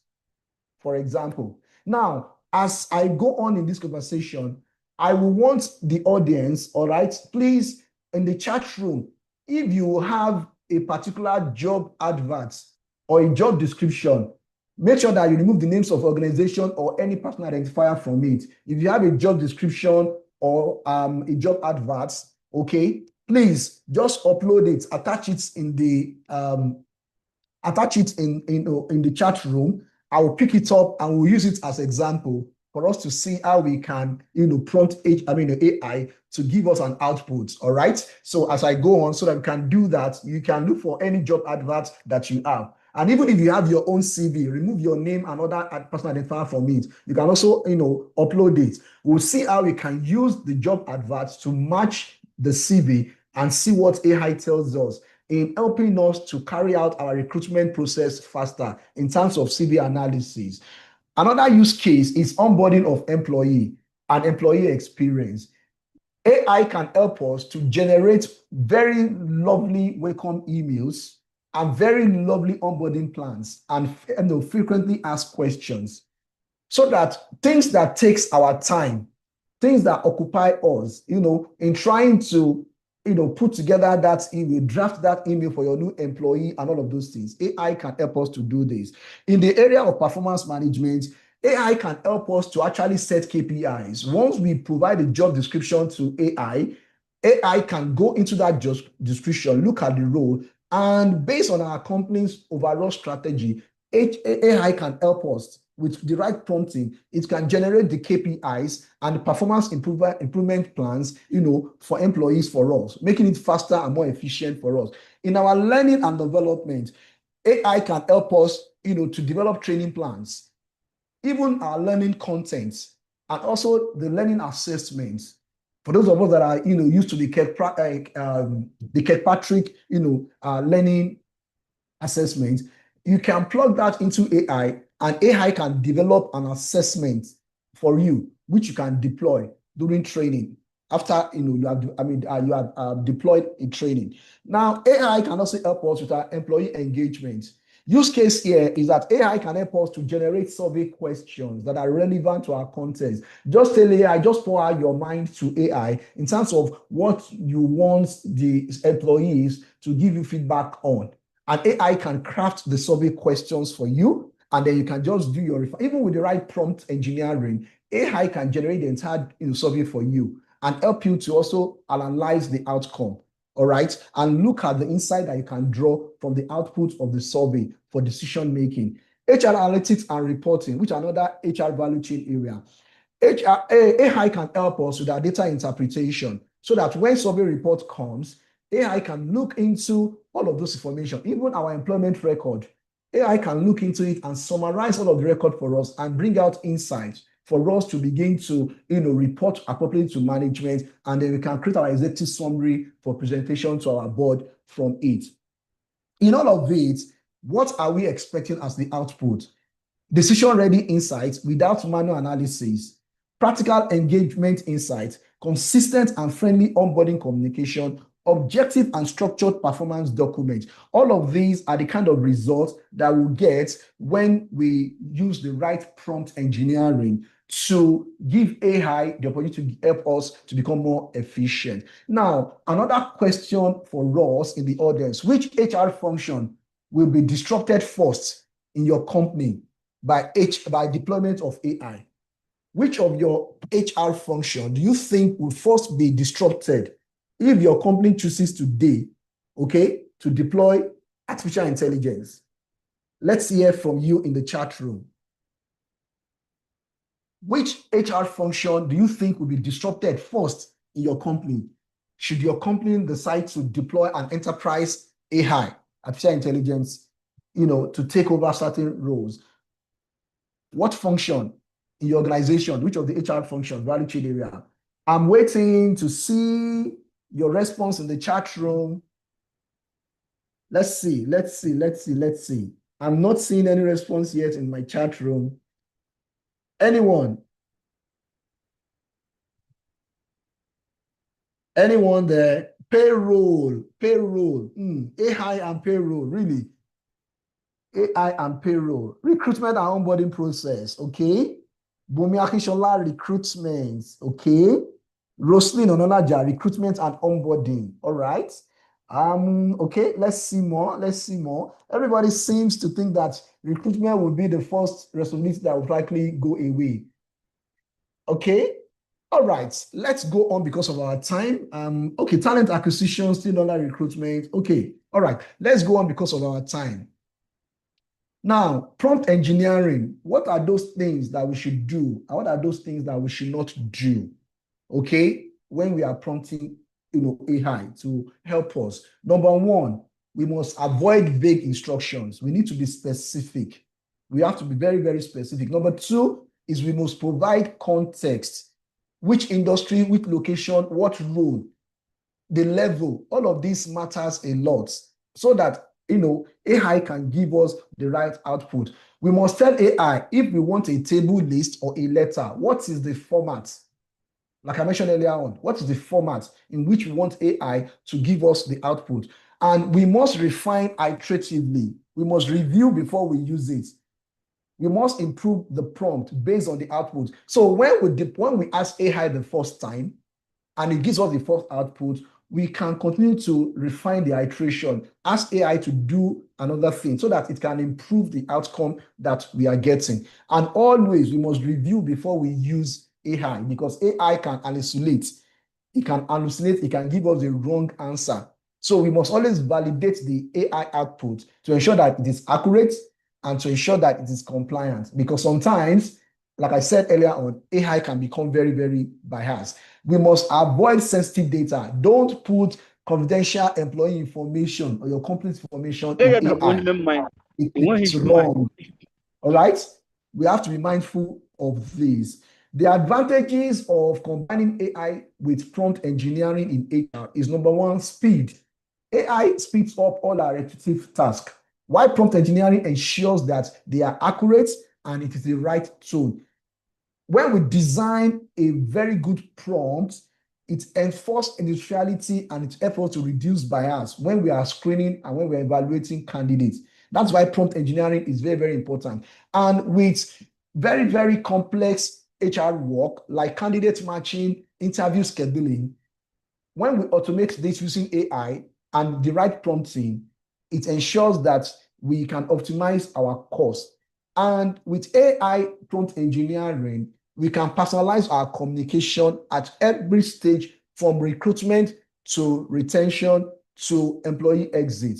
S2: for example. Now, as I go on in this conversation, I will want the audience, all right, please, in the chat room, if you have a particular job advert or a job description, make sure that you remove the names of organization or any personal identifier from it. If you have a job description or a job advert, okay, please just upload it, attach it in the chat room. I will pick it up and we'll use it as example for us to see how we can, prompt AI to give us an output. All right. So as I go on, so that we can do that, you can look for any job advert that you have. And even if you have your own CV, remove your name and other personal identifier from it. You can also, upload it. We'll see how we can use the job adverts to match the CV and see what AI tells us in helping us to carry out our recruitment process faster in terms of CV analysis. Another use case is onboarding of employee and employee experience. AI can help us to generate very lovely welcome emails and very lovely onboarding plans and frequently asked questions, so that things that takes our time, things that occupy us, in trying to, put together that email, draft that email for your new employee and all of those things, AI can help us to do this. In the area of performance management, AI can help us to actually set KPIs. Once we provide a job description to AI can go into that job description, look at the role, and based on our company's overall strategy, AI can help us with the right prompting. It can generate the KPIs and the performance improvement plans, for employees for us, making it faster and more efficient for us. In our learning and development, AI can help us, to develop training plans, even our learning content, and also the learning assessments. For those of us that are, used to the Kirkpatrick, learning assessment, you can plug that into AI, and AI can develop an assessment for you, which you can deploy during training. After you have deployed in training. Now, AI can also help us with our employee engagement. Use case here is that AI can help us to generate survey questions that are relevant to our context. Just tell AI, just pour out your mind to AI in terms of what you want the employees to give you feedback on. And AI can craft the survey questions for you, and then you can just do your, even with the right prompt engineering, AI can generate the entire survey for you and help you to also analyze the outcome, all right? And look at the insight that you can draw from the output of the survey for decision making. HR analytics and reporting, which are another HR value chain area. AI can help us with our data interpretation so that when survey report comes, AI can look into all of those information, even our employment record. AI can look into it and summarize all of the record for us and bring out insights for us to begin to report appropriately to management, and then we can create our executive summary for presentation to our board from it. In all of it, what are we expecting as the output? Decision-ready insights without manual analysis, practical engagement insights, consistent and friendly onboarding communication, objective and structured performance documents. All of these are the kind of results that we'll get when we use the right prompt engineering to give AI the opportunity to help us to become more efficient. Now, another question for us in the audience: which HR function will be disrupted first in your company by deployment of AI? Which of your HR function do you think will first be disrupted if your company chooses today, to deploy artificial intelligence? Let's hear from you in the chat room. Which HR function do you think will be disrupted first in your company should your company decide to deploy an enterprise AI, artificial intelligence, to take over certain roles? What function in your organization, which of the HR functions, value chain area? I'm waiting to see your response in the chat room. Let's see. I'm not seeing any response yet in my chat room. Anyone? Anyone there? Payroll. AI and payroll, really? AI and payroll. Recruitment and onboarding process, okay? Bumi Akishola, recruitment, okay? Roslyn Ononaja, recruitment and onboarding, all right? Okay, let's see more. Everybody seems to think that recruitment will be the first responsibility that will likely go away. Okay, all right, let's go on because of our time. Okay, talent acquisition, still under recruitment. Okay, all right, let's go on because of our time. Now, prompt engineering, what are those things that we should do? And what are those things that we should not do? Okay, when we are prompting AI to help us. Number one, we must avoid vague instructions. We need to be specific. We have to be very, very specific. Number two is we must provide context. Which industry, which location, what role, the level, all of this matters a lot so that AI can give us the right output. We must tell AI if we want a table list or a letter, what is the format? Like I mentioned earlier on, what is the format in which we want AI to give us the output? And we must refine iteratively. We must review before we use it. We must improve the prompt based on the output. So when we ask AI the first time and it gives us the first output, we can continue to refine the iteration, ask AI to do another thing so that it can improve the outcome that we are getting. And always we must review before we use AI, because AI can hallucinate. It can give us the wrong answer. So we must always validate the AI output to ensure that it is accurate and to ensure that it is compliant. Because sometimes, like I said earlier on, AI can become very, very biased. We must avoid sensitive data. Don't put confidential employee information or your company's information in AI. It's wrong. All right? We have to be mindful of these. The advantages of combining AI with prompt engineering in HR is number one, speed. AI speeds up all our repetitive tasks. Why prompt engineering ensures that they are accurate and it is the right tone. When we design a very good prompt, it enforces industriality and it helps us to reduce bias when we are screening and when we're evaluating candidates. That's why prompt engineering is very, very important. And with very, very complex HR work, like candidate matching, interview scheduling, when we automate this using AI and the right prompting, it ensures that we can optimize our cost. And with AI prompt engineering, we can personalize our communication at every stage, from recruitment to retention to employee exit.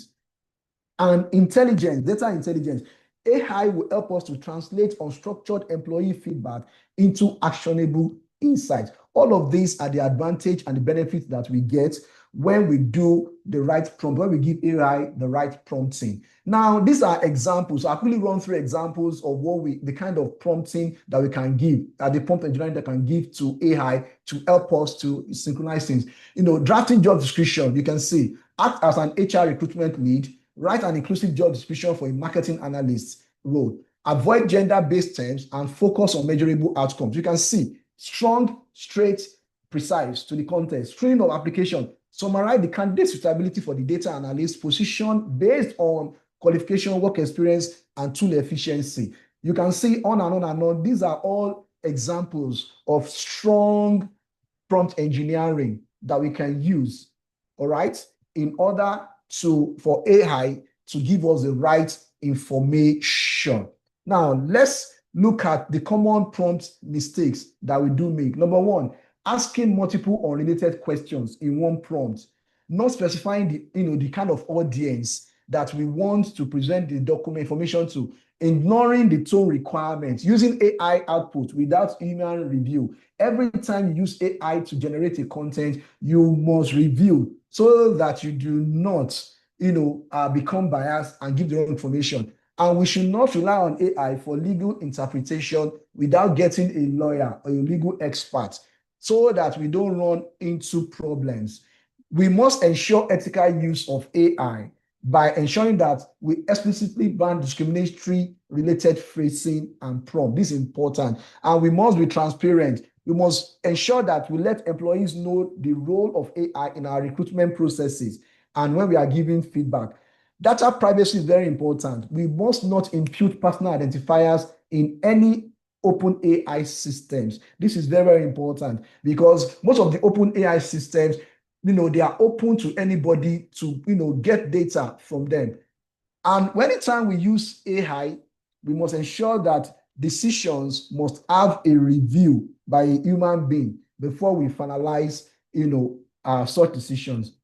S2: And intelligence, data intelligence, AI will help us to translate unstructured employee feedback into actionable insights. All of these are the advantage and the benefits that we get when we do the right prompt, when we give AI the right prompting. Now, these are examples. I've really run through examples of the kind of prompting that we can give, the prompt engineering that can give to AI to help us to synchronize things. Drafting job description, you can see, act as an HR recruitment lead, write an inclusive job description for a marketing analyst role, avoid gender-based terms, and focus on measurable outcomes. You can see strong, straight, precise to the context. Screening of application, summarize the candidate suitability for the data analyst position based on qualification, work experience, and tool efficiency. You can see on and on and on. These are all examples of strong prompt engineering that we can use, all right, in order for AI to give us the right information. Now, let's look at the common prompt mistakes that we do make. Number one, asking multiple unrelated questions in one prompt, not specifying the kind of audience that we want to present the document information to, ignoring the tone requirements, using AI output without human review. Every time you use AI to generate a content, you must review so that you do not, become biased and give the wrong information. And we should not rely on AI for legal interpretation without getting a lawyer or a legal expert, so that we don't run into problems. We must ensure ethical use of AI by ensuring that we explicitly ban discriminatory related phrasing and prompt. This is important. And we must be transparent. We must ensure that we let employees know the role of AI in our recruitment processes and when we are giving feedback. Data privacy is very important. We must not impute personal identifiers in any open AI systems. This is very, very important because most of the open AI systems, they are open to anybody to, get data from them. And anytime we use AI, we must ensure that decisions must have a review by a human being before we finalize, such decisions.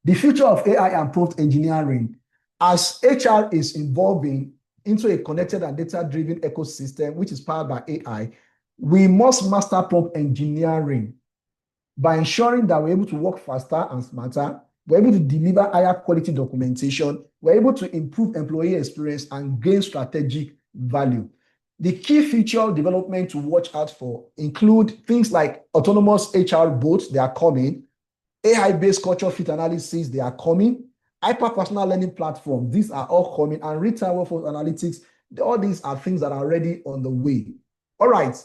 S2: The future of AI and prompt engineering, as HR is evolving into a connected and data-driven ecosystem, which is powered by AI, we must master prompt engineering by ensuring that we're able to work faster and smarter, we're able to deliver higher quality documentation, we're able to improve employee experience and gain strategic value. The key feature development to watch out for include things like autonomous HR bots, they are coming, AI-based culture fit analysis, they are coming, hyper-personal learning platform, these are all coming, and real-time workforce analytics, all these are things that are already on the way. All right,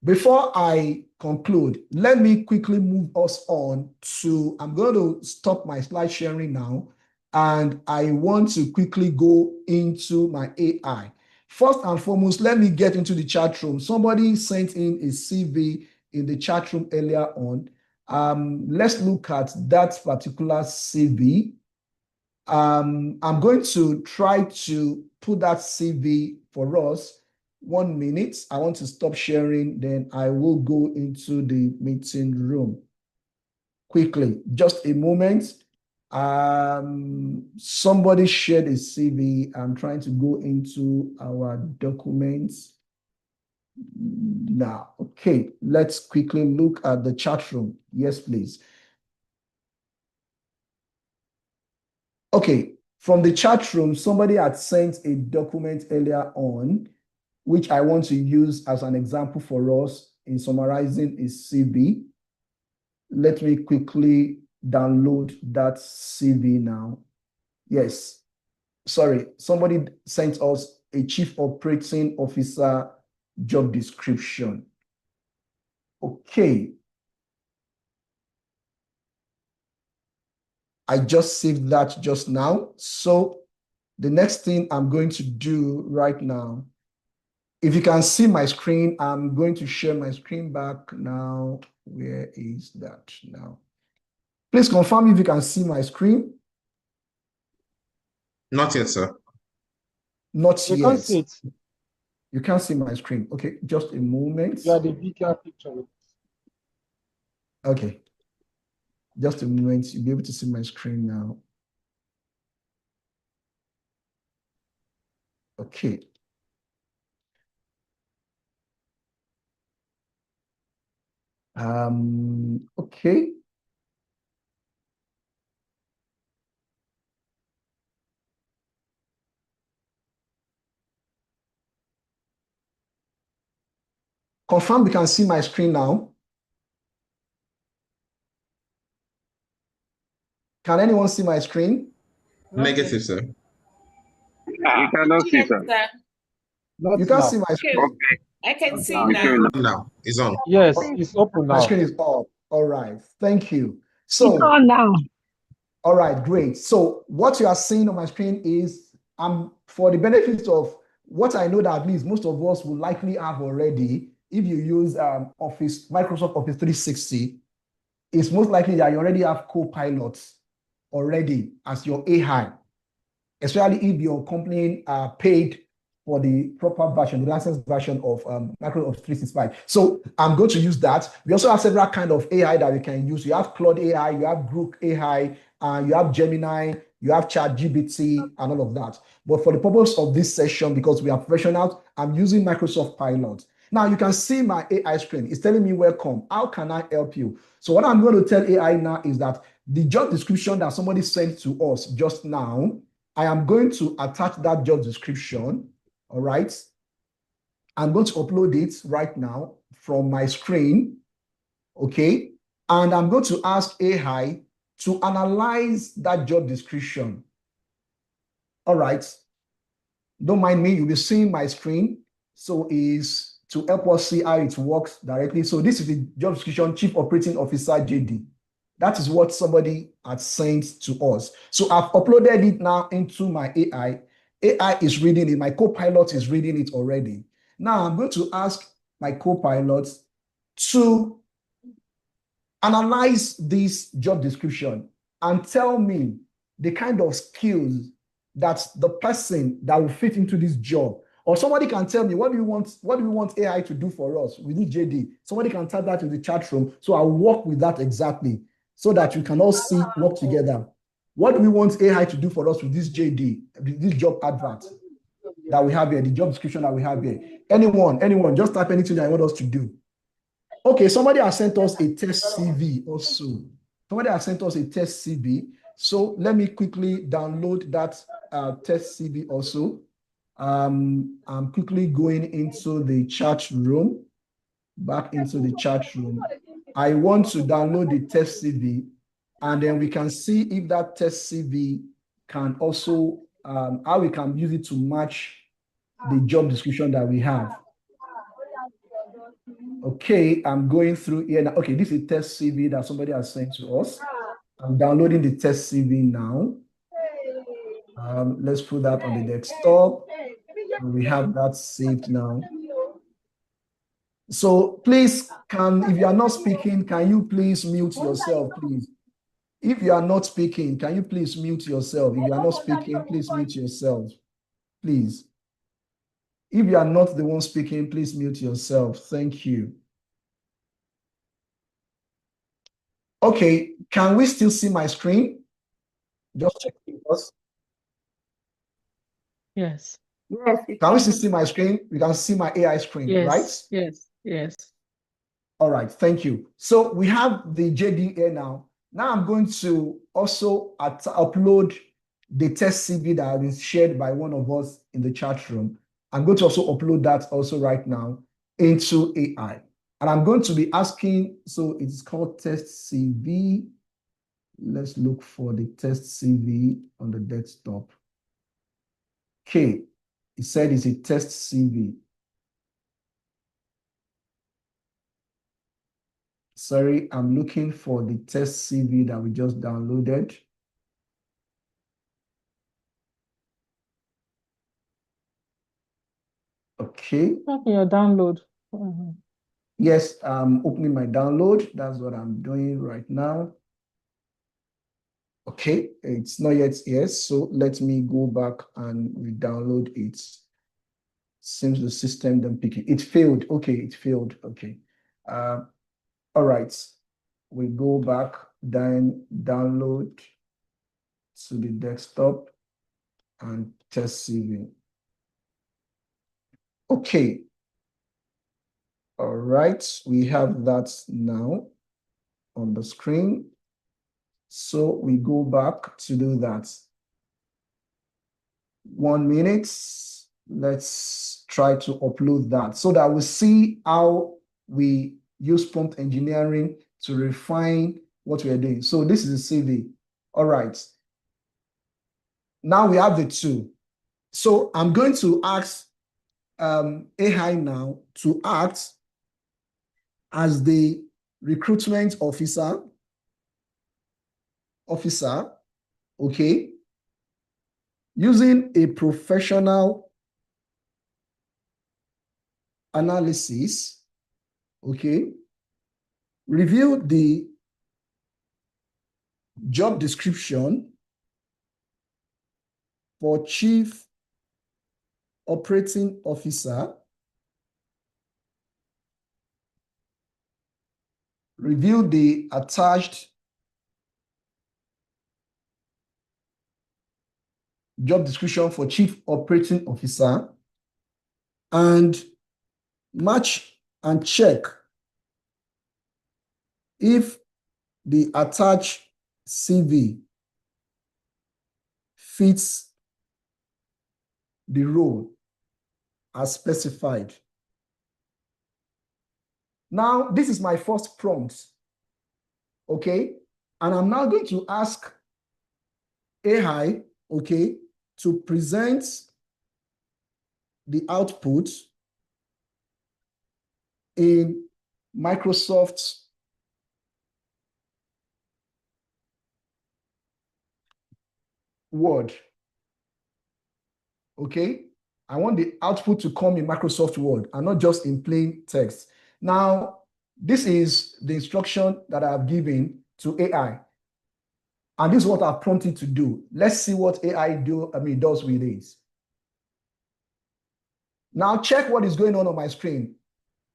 S2: before I conclude, let me quickly move us on to, I'm going to stop my slide sharing now, and I want to quickly go into my AI. First and foremost, let me get into the chat room. Somebody sent in a CV in the chat room earlier on. Let's look at that particular CV. I'm going to try to put that CV for us. 1 minute. I want to stop sharing, then I will go into the meeting room quickly. Just a moment. Somebody shared a CV. I'm trying to go into our documents now. Okay, let's quickly look at the chat room. Yes, please. Okay, from the chat room, somebody had sent a document earlier on, which I want to use as an example for us in summarizing a CV. Let me quickly download that CV now. Yes. Sorry, somebody sent us a chief operating officer job description. Okay. I just saved that just now. So the next thing I'm going to do right now, if you can see my screen, I'm going to share my screen back now. Where is that now? Please confirm if you can see my screen.
S1: Not yet, sir.
S2: Not
S15: You
S2: yet.
S15: can't see it.
S2: You can't see my screen. Okay, just a moment.
S15: You are the bigger picture.
S2: Okay. Just a moment. You'll be able to see my screen now. Okay. Okay. Confirm you can see my screen now. Can anyone see my screen?
S1: Negative, sir.
S16: You cannot see, sir.
S2: You can't see my screen.
S16: Okay.
S7: I can see
S16: It's showing
S7: now.
S1: Now, it's on.
S15: Yes, it's open
S2: My
S15: now.
S2: screen is up. All right. Thank you.
S12: It's
S2: So,
S12: on now.
S2: all right, great. So what you are seeing on my screen is for the benefit of what I know that at least most of us will likely have already. If you use Microsoft Office 360, it's most likely that you already have Copilot already as your AI, especially if your company paid for the proper version, the licensed version of Microsoft 365. So I'm going to use that. We also have several kinds of AI that we can use. You have Claude AI, you have Grook AI, you have Gemini, you have ChatGPT, and all of that. But for the purpose of this session, because we are professionals, I'm using Microsoft Pilot. Now you can see my AI screen. It's telling me welcome. How can I help you? So what I'm going to tell AI now is that the job description that somebody sent to us just now, I am going to attach that job description. All right. I'm going to upload it right now from my screen. Okay. And I'm going to ask AI to analyze that job description. All right. Don't mind me. You'll be seeing my screen. So is to help us see how it works directly. So this is the job description, Chief Operating Officer JD. That is what somebody had sent to us. So I've uploaded it now into my AI. AI is reading it. My co-pilot is reading it already. Now I'm going to ask my co-pilot to analyze this job description and tell me the kind of skills that the person that will fit into this job. Or somebody can tell me, what do we want AI to do for us with this JD? Somebody can type that in the chat room. So I'll work with that exactly so that we can all work together. What do we want AI to do for us with this JD, this job advert that we have here, the job description that we have here? Anyone, just type anything that I want us to do. Okay, somebody has sent us a test CV also. Somebody has sent us a test CV. So let me quickly download that test CV also. I'm quickly going into the chat room, back into the chat room. I want to download the test CV, and then we can see if that test CV can also, how we can use it to match the job description that we have. Okay, I'm going through here now. Okay, this is a test CV that somebody has sent to us. I'm downloading the test CV now. Let's put that on the desktop. And we have that saved now. So please, if you are not speaking, can you please mute yourself, please? If you are not speaking, can you please mute yourself? If you are not speaking, please mute yourself, please. If you are not the one speaking, please mute yourself. Thank you. Okay, can we still see my screen? Just check us.
S4: Yes.
S12: Yes.
S2: Can we still see my screen? We can see my AI screen,
S4: Yes.
S2: right?
S4: Yes. Yes.
S2: All right, thank you. So we have the JD here now. Now I'm going to also upload the test CV that has been shared by one of us in the chat room. I'm going to also upload that also right now into AI. And I'm going to be asking, so it's called test CV. Let's look for the test CV on the desktop. Okay, it said it's a test CV. Sorry, I'm looking for the test CV that we just downloaded. Okay.
S4: Open your download.
S2: Yes, I'm opening my download. That's what I'm doing right now. Okay, it's not yet here, so let me go back and re-download it. Seems the system didn't pick it. It failed. Okay, it failed. Okay. All right. We go back, then download to the desktop and test CV. Okay. All right, we have that now on the screen. So we go back to do that. 1 minute. Let's try to upload that so that we see how we use prompt engineering to refine what we are doing. So this is a CV. All right. Now we have the two. So I'm going to ask AI now to act as the recruitment officer, okay, using a professional analysis, okay, review the job description for Chief Operating Officer, review the attached job description for Chief Operating Officer, and match and check if the attached CV fits the role as specified. Now, this is my first prompt, okay? And I'm now going to ask AI, okay, to present the output in Microsoft Word, okay? I want the output to come in Microsoft Word and not just in plain text. Now, this is the instruction that I've given to AI. And this is what I've prompted to do. Let's see what AI does with this. Now check what is going on my screen.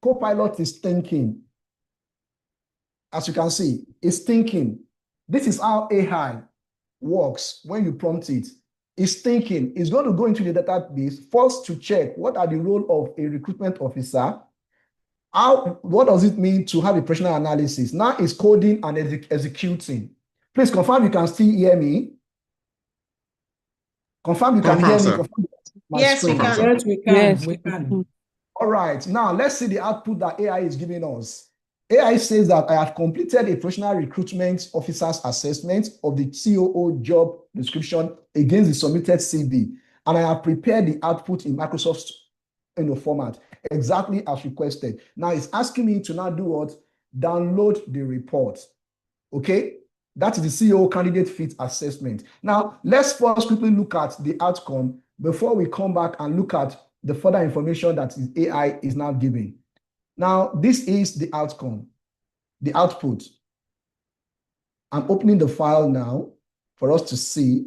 S2: Copilot is thinking. As you can see, it's thinking. This is how AI works when you prompt it. It's thinking. It's going to go into the database first to check what are the role of a recruitment officer. What does it mean to have a personal analysis? Now it's coding and executing. Please confirm you can still hear me. Confirm you can hear me. Confirm
S10: yes, we can.
S3: Yes, we can. Yes, we can.
S2: All right. Now let's see the output that AI is giving us. AI says that I have completed a professional recruitment officer's assessment of the COO job description against the submitted CV, and I have prepared the output in Microsoft format, exactly as requested. Now it's asking me to now do what? Download the report. Okay? That is the COO candidate fit assessment. Now, let's first quickly look at the outcome before we come back and look at the further information that AI is now giving. Now, this is the outcome, the output. I'm opening the file now for us to see.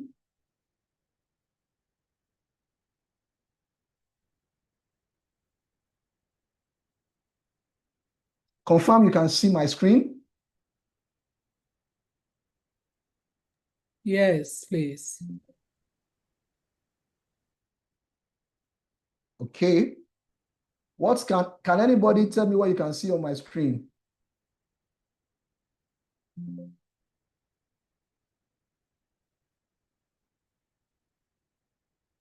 S2: Confirm you can see my screen.
S3: Yes, please.
S2: Okay. Can anybody tell me what you can see on my screen?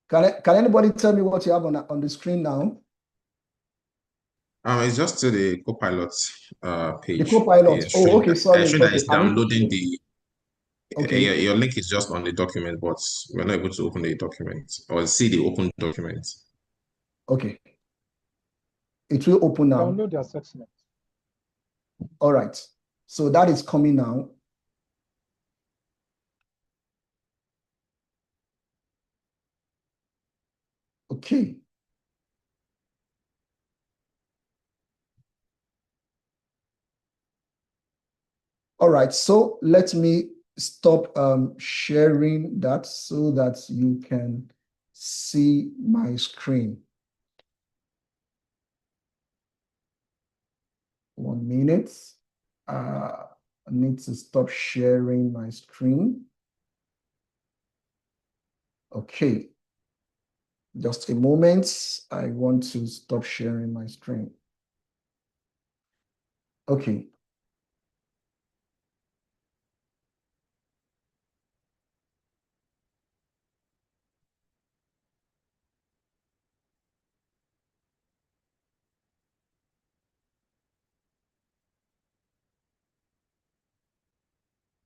S2: Can anybody tell me what you have on the screen now?
S1: It's just to the Copilot page.
S2: The Copilot. Oh, okay, sorry.
S1: Showing that
S2: Okay,
S1: it's downloading the.
S2: Okay.
S1: Yeah, your link is just on the document, but we're not able to open the document or see the open document.
S2: Okay. It will open now.
S15: Download the assessment.
S2: All right. So that is coming now. Okay. All right. So let me stop sharing that so that you can see my screen. 1 minute. I need to stop sharing my screen. Okay. Just a moment. I want to stop sharing my screen. Okay.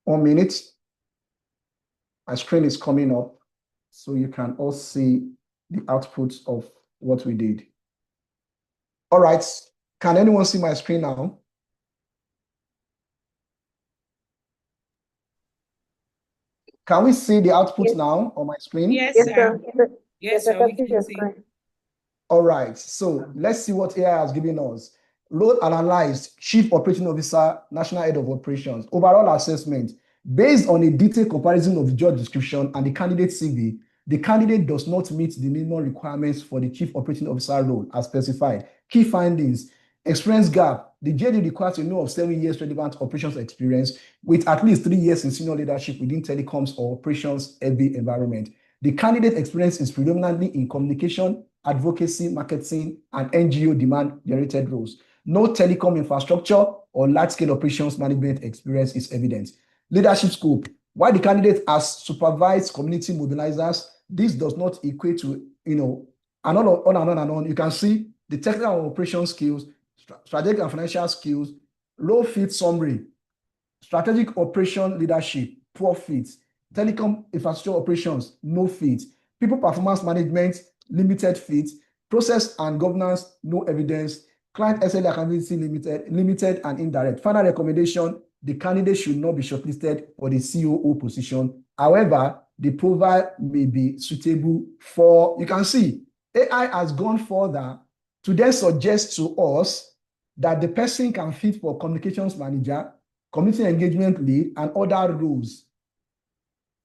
S2: One minute. My screen is coming up so you can all see the outputs of what we did. All right. Can anyone see my screen now? Can we see the output now on my screen?
S7: Yes, sir. Yes, sir, we can see.
S2: All right. So let's see what AI has given us. Role analyzed, Chief Operating Officer, National Head of Operations. Overall assessment. Based on a detailed comparison of the job description and the candidate CV, the candidate does not meet the minimum requirements for the Chief Operating Officer role as specified. Key findings. Experience gap. The JD requires a minimum of 7 years relevant operations experience with at least 3 years in senior leadership within telecoms or operations heavy environment. The candidate experience is predominantly in communication, advocacy, marketing, and NGO demand-generated roles. No telecom infrastructure or large-scale operations management experience is evident. Leadership scope. While the candidate has supervised community mobilizers, this does not equate to, and on. You can see the technical and operational skills, strategic and financial skills, low fit summary, strategic operation leadership, poor fit, telecom infrastructure operations, no fit, people performance management, limited fit, process and governance, no evidence, client SLA accountability limited and indirect. Final recommendation, the candidate should not be shortlisted for the COO position. However, the profile may be suitable for, you can see, AI has gone further to then suggest to us that the person can fit for communications manager, community engagement lead, and other roles.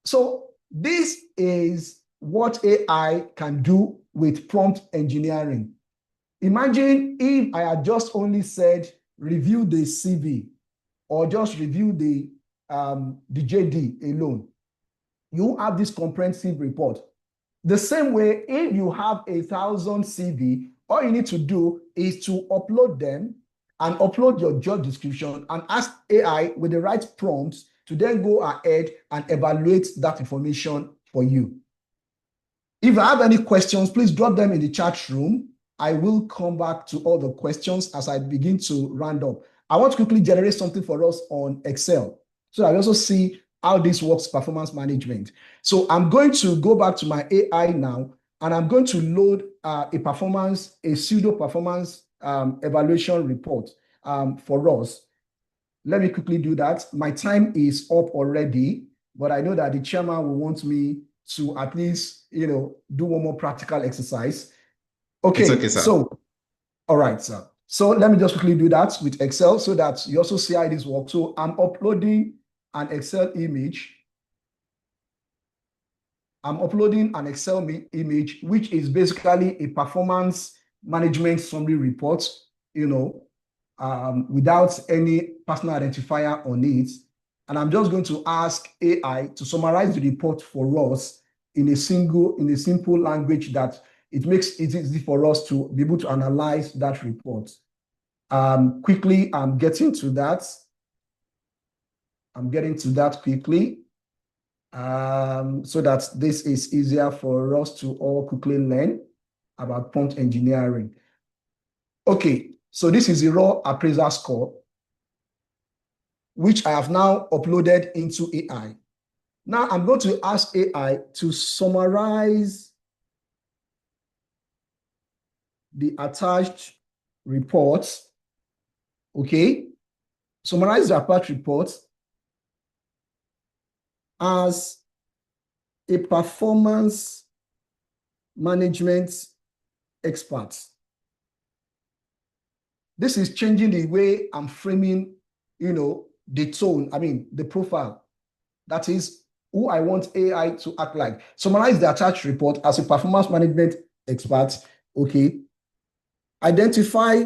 S2: So this is what AI can do with prompt engineering. Imagine if I had just only said, review the CV or just review the JD alone. You have this comprehensive report. The same way, if you have 1,000 CV, all you need to do is to upload them and upload your job description and ask AI with the right prompts to then go ahead and evaluate that information for you. If I have any questions, please drop them in the chat room. I will come back to all the questions as I begin to round up. I want to quickly generate something for us on Excel so that we also see how this works, performance management. So I'm going to go back to my AI now, and I'm going to load a pseudo performance evaluation report for us. Let me quickly do that. My time is up already, but I know that the chairman will want me to at least, do one more practical exercise. Okay,
S1: it's okay, sir.
S2: So, all right, sir. So let me just quickly do that with Excel so that you also see how this works. So I'm uploading an Excel image. I'm uploading an Excel image, which is basically a performance management summary report, without any personal identifier on it. And I'm just going to ask AI to summarize the report for us in a simple language that it makes it easy for us to be able to analyze that report. Quickly, I'm getting to that. Quickly. So that this is easier for us to all quickly learn about prompt engineering. Okay, so this is the raw appraisal score, which I have now uploaded into AI. Now I'm going to ask AI to summarize the attached reports. Okay, summarize the attached reports as a performance management expert. This is changing the way I'm framing, the tone, the profile. That is who I want AI to act like. Summarize the attached report as a performance management expert. Okay. Identify,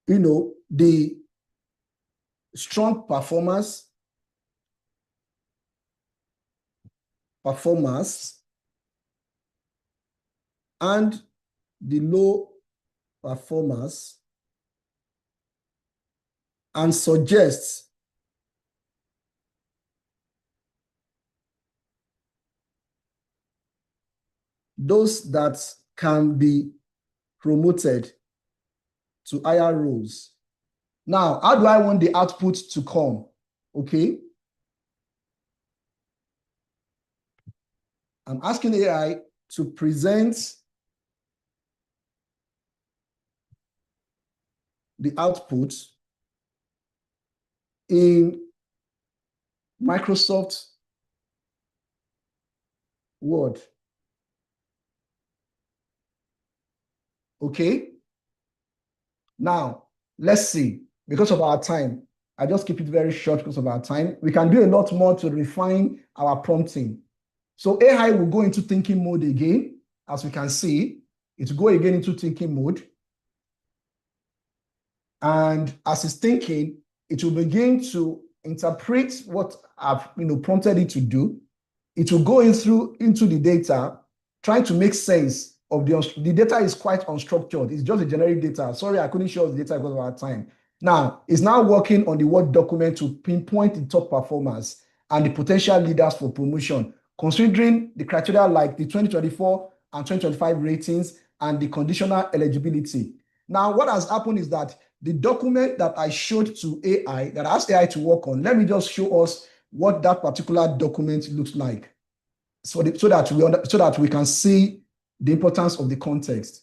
S2: the strong performers, and the low performers, and suggest those that can be promoted to higher roles. Now, how do I want the output to come? Okay. I'm asking AI to present the output in Microsoft Word. Okay. Now, let's see. Because of our time, I just keep it very short because of our time. We can do a lot more to refine our prompting. So AI will go into thinking mode again. As we can see, it will go again into thinking mode. And as it's thinking, it will begin to interpret what I've prompted it to do. It will go into the data, trying to make sense of the data is quite unstructured. It's just a generic data. Sorry, I couldn't show the data because of our time. Now, it's now working on the Word document to pinpoint the top performers and the potential leaders for promotion, considering the criteria like the 2024 and 2025 ratings and the conditional eligibility. Now, what has happened is that the document that I showed to AI, that I asked AI to work on, let me just show us what that particular document looks like, so that we can see the importance of the context.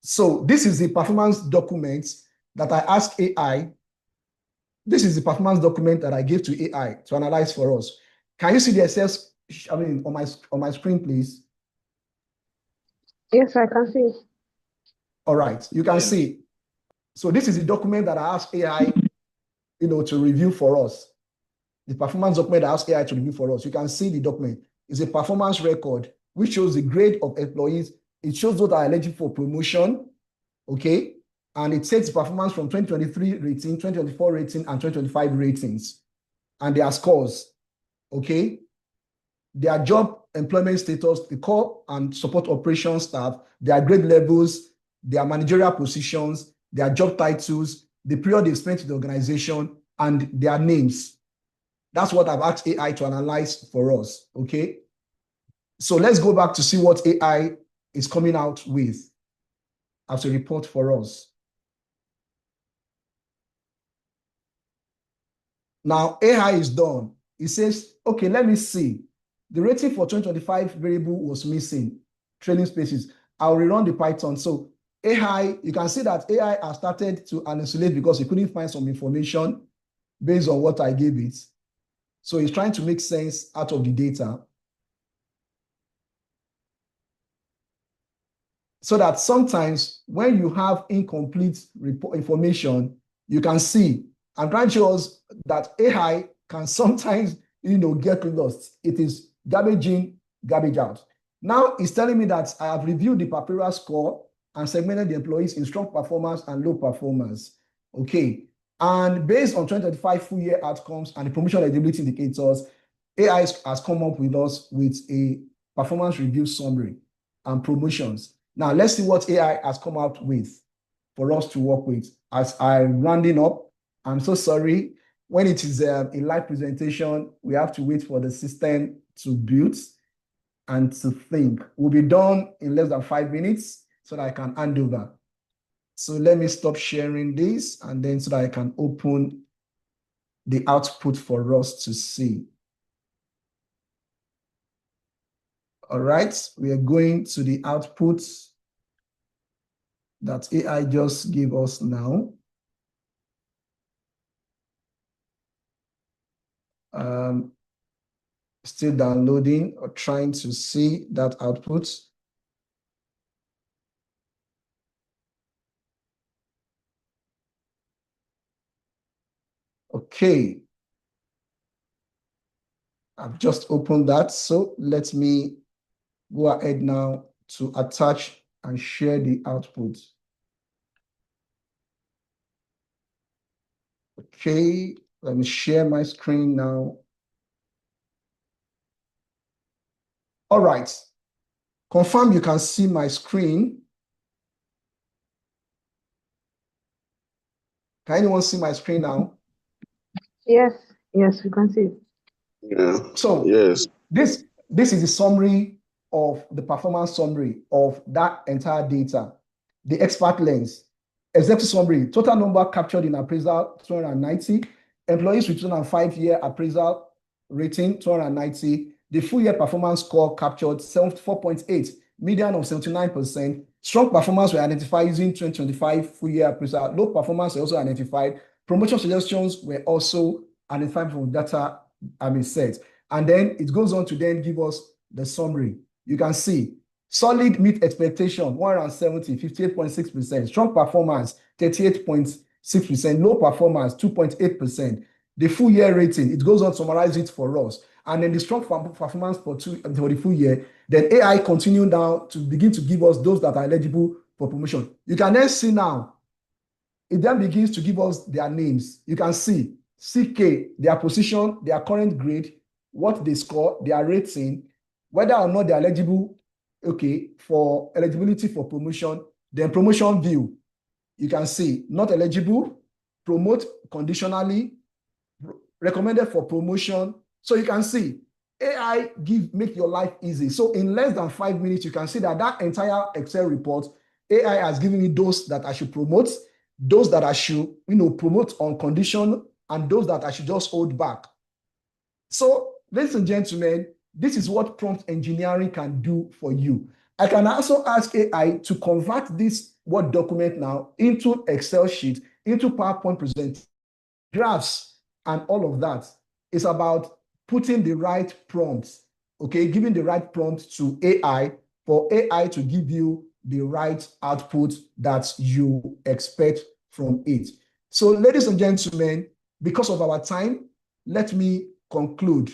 S2: So this is the performance document that I asked AI. This is the performance document that I gave to AI to analyze for us. Can you see the SS, on my screen, please?
S17: Yes, I can see.
S2: All right, you can see. So this is the document that I asked AI, to review for us. The performance document I asked AI to review for us. You can see the document. It's a performance record which shows the grade of employees. It shows those that are eligible for promotion, okay? And it takes performance from 2023 rating, 2024 rating, and 2025 ratings, and their scores, okay? Their job employment status, the core and support operations staff, their grade levels, their managerial positions, their job titles, the period they've spent in the organization, and their names. That's what I've asked AI to analyze for us, okay? So let's go back to see what AI is coming out with as a report for us. Now, AI is done. It says, okay, let me see. The rating for 2025 variable was missing, training spaces. I'll rerun the Python. So AI, you can see that AI has started to hallucinate because it couldn't find some information based on what I gave it. So it's trying to make sense out of the data, so that sometimes when you have incomplete information, you can see. I'm trying to show us that AI can sometimes, get lost. It is garbage in, garbage out. Now it's telling me that I have reviewed the Papyrus score and segmented the employees in strong performers and low performers. Okay. And based on 2025 full year outcomes and the promotion eligibility indicators, AI has come up with us with a performance review summary and promotions. Now, let's see what AI has come out with for us to work with. As I'm rounding up, I'm so sorry. When it is a live presentation, we have to wait for the system to build and to think. We'll be done in less than 5 minutes so that I can hand over. So let me stop sharing this and then so that I can open the output for us to see. All right, we are going to the output that AI just gave us now. Still downloading or trying to see that output. Okay. I've just opened that. So let me go ahead now to attach and share the output. Okay, let me share my screen now. All right. Confirm you can see my screen. Can anyone see my screen now?
S17: Yes, yes, we can see it.
S16: Yeah.
S2: So
S16: Yes.
S2: this is the summary of the performance summary of that entire data. The expert lens, executive summary, total number captured in appraisal 290, employees with 205-year appraisal rating 290, the full year performance score captured 74.8, median of 79%. Strong performance were identified using 2025 full year appraisal. Low performance were also identified. Promotion suggestions were also identified from data set. And then it goes on to then give us the summary. You can see solid meet expectation 170, 58.6%. Strong performance 38.6%. Low performance 2.8%. The full year rating, it goes on to summarize it for us. And then the strong performance for the full year, then AI continue now to begin to give us those that are eligible for promotion. You can then see now, it then begins to give us their names. You can see CK, their position, their current grade, what they score, their rating, whether or not they're eligible, okay, for eligibility for promotion, then promotion view. You can see not eligible, promote conditionally, recommended for promotion. So you can see AI make your life easy. So in less than 5 minutes, you can see that entire Excel report, AI has given me those that I should promote, those that I should, promote on condition, and those that I should just hold back. So, ladies and gentlemen, this is what prompt engineering can do for you. I can also ask AI to convert this Word document now into Excel sheet, into PowerPoint presentation, graphs, and all of that. It's about putting the right prompts, okay, giving the right prompt to AI for AI to give you the right output that you expect from it. So, ladies and gentlemen, because of our time, let me conclude.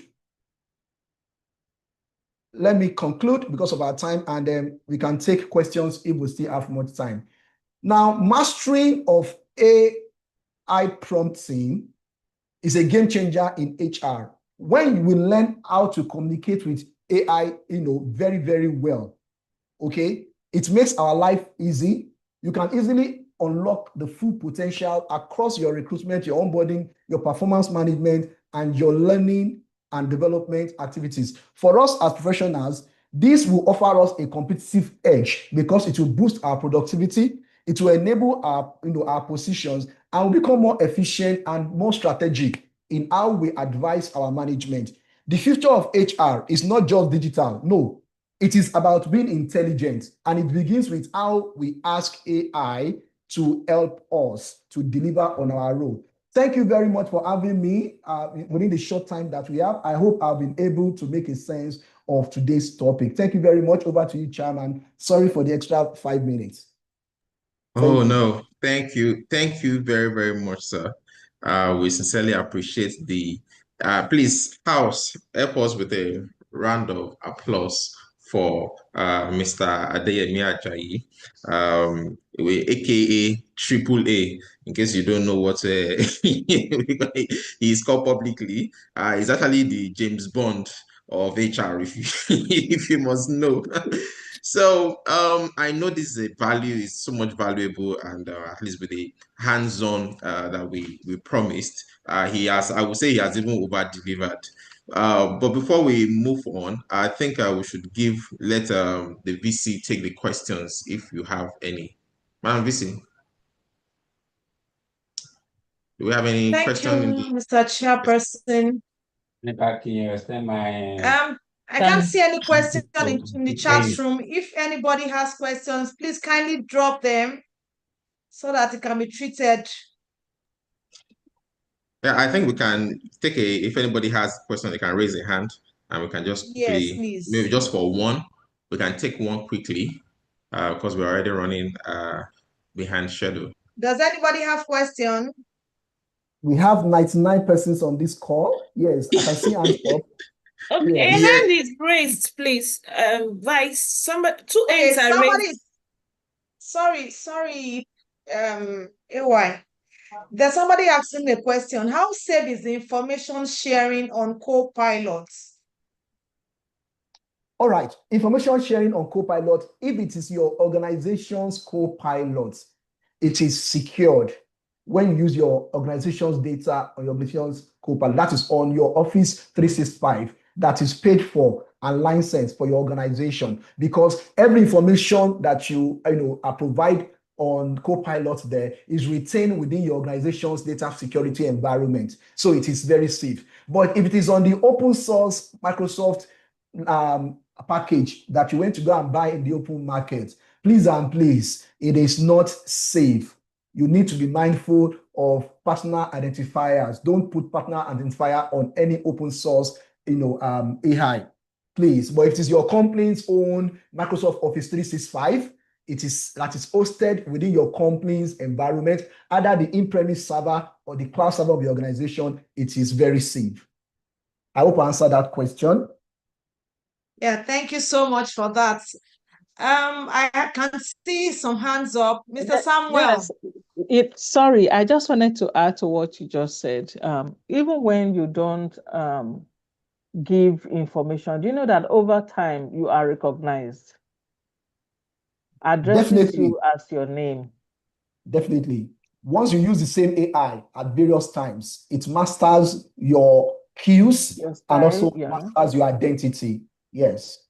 S2: Let me conclude because of our time, and then we can take questions if we still have much time. Now, mastering of AI prompting is a game changer in HR. When we learn how to communicate with AI, very, very well, okay, it makes our life easy. You can easily unlock the full potential across your recruitment, your onboarding, your performance management, and your learning and development activities. For us as professionals, this will offer us a competitive edge because it will boost our productivity. It will enable our positions and will become more efficient and more strategic in how we advise our management. The future of HR is not just digital. No, it is about being intelligent, and it begins with how we ask AI to help us to deliver on our role. Thank you very much for having me within the short time that we have. I hope I've been able to make a sense of today's topic. Thank you very much. Over to you, Chairman. Sorry for the extra 5 minutes.
S1: Oh, no, thank you. Thank you very, very much, sir. We sincerely appreciate please, House, help us with a round of applause for Mr. Adeyemi Ajayi, aka Triple A. In case you don't know what he's called publicly, he's actually the James Bond of HR, if you must know. So I know this is is so much valuable, and at least with the hands-on that we promised, I would say he has even over-delivered. But before we move on, I think we should let the VC take the questions if you have any. Man, VC. Do we have any
S10: Thank
S1: question in
S10: you,
S1: the
S10: Mr. Chairperson.
S18: Can you extend my
S10: I can't see any question in the chat
S18: Please.
S10: room. If anybody has questions, please kindly drop them so that it can be treated.
S1: Yeah, I think we can take if anybody has a question, they can raise a hand and we can just
S10: Yes,
S1: quickly,
S10: please.
S1: maybe just for one, we can take one quickly because we're already running behind schedule.
S10: Does anybody have question?
S2: We have 99 persons on this call. Yes, I can see hands up.
S7: Okay,
S2: Yes.
S7: a hand is raised, please. Vice, somebody, two hands are
S10: somebody,
S7: raised.
S10: Sorry, AY. There's somebody asking a question. How safe is the information sharing on co-pilots?
S2: All right, information sharing on Copilot, if it is your organization's Copilot, it is secured. When you use your organization's data on your organization's Copilot, that is on your Office 365, that is paid for and licensed for your organization, because every information that you provide on Copilot there is retained within your organization's data security environment. So it is very safe. But if it is on the open source Microsoft package that you went to go and buy in the open market, please and please, it is not safe. You need to be mindful of personal identifiers. Don't put personal identifier on any open source, AI, please. But if it is your company's own Microsoft Office 365, that is hosted within your company's environment, either the in-premise server or the cloud server of the organization, it is very safe. I hope I answered that question.
S10: Yeah, thank you so much for that. I can see some hands up. Mr. Samuel.
S4: Yes, sorry, I just wanted to add to what you just said. Even when you don't give information, do you know that over time you are recognized? Addresses you as your name.
S2: Definitely. Once you use the same AI at various times, it masters your cues and also masters your identity. Yes.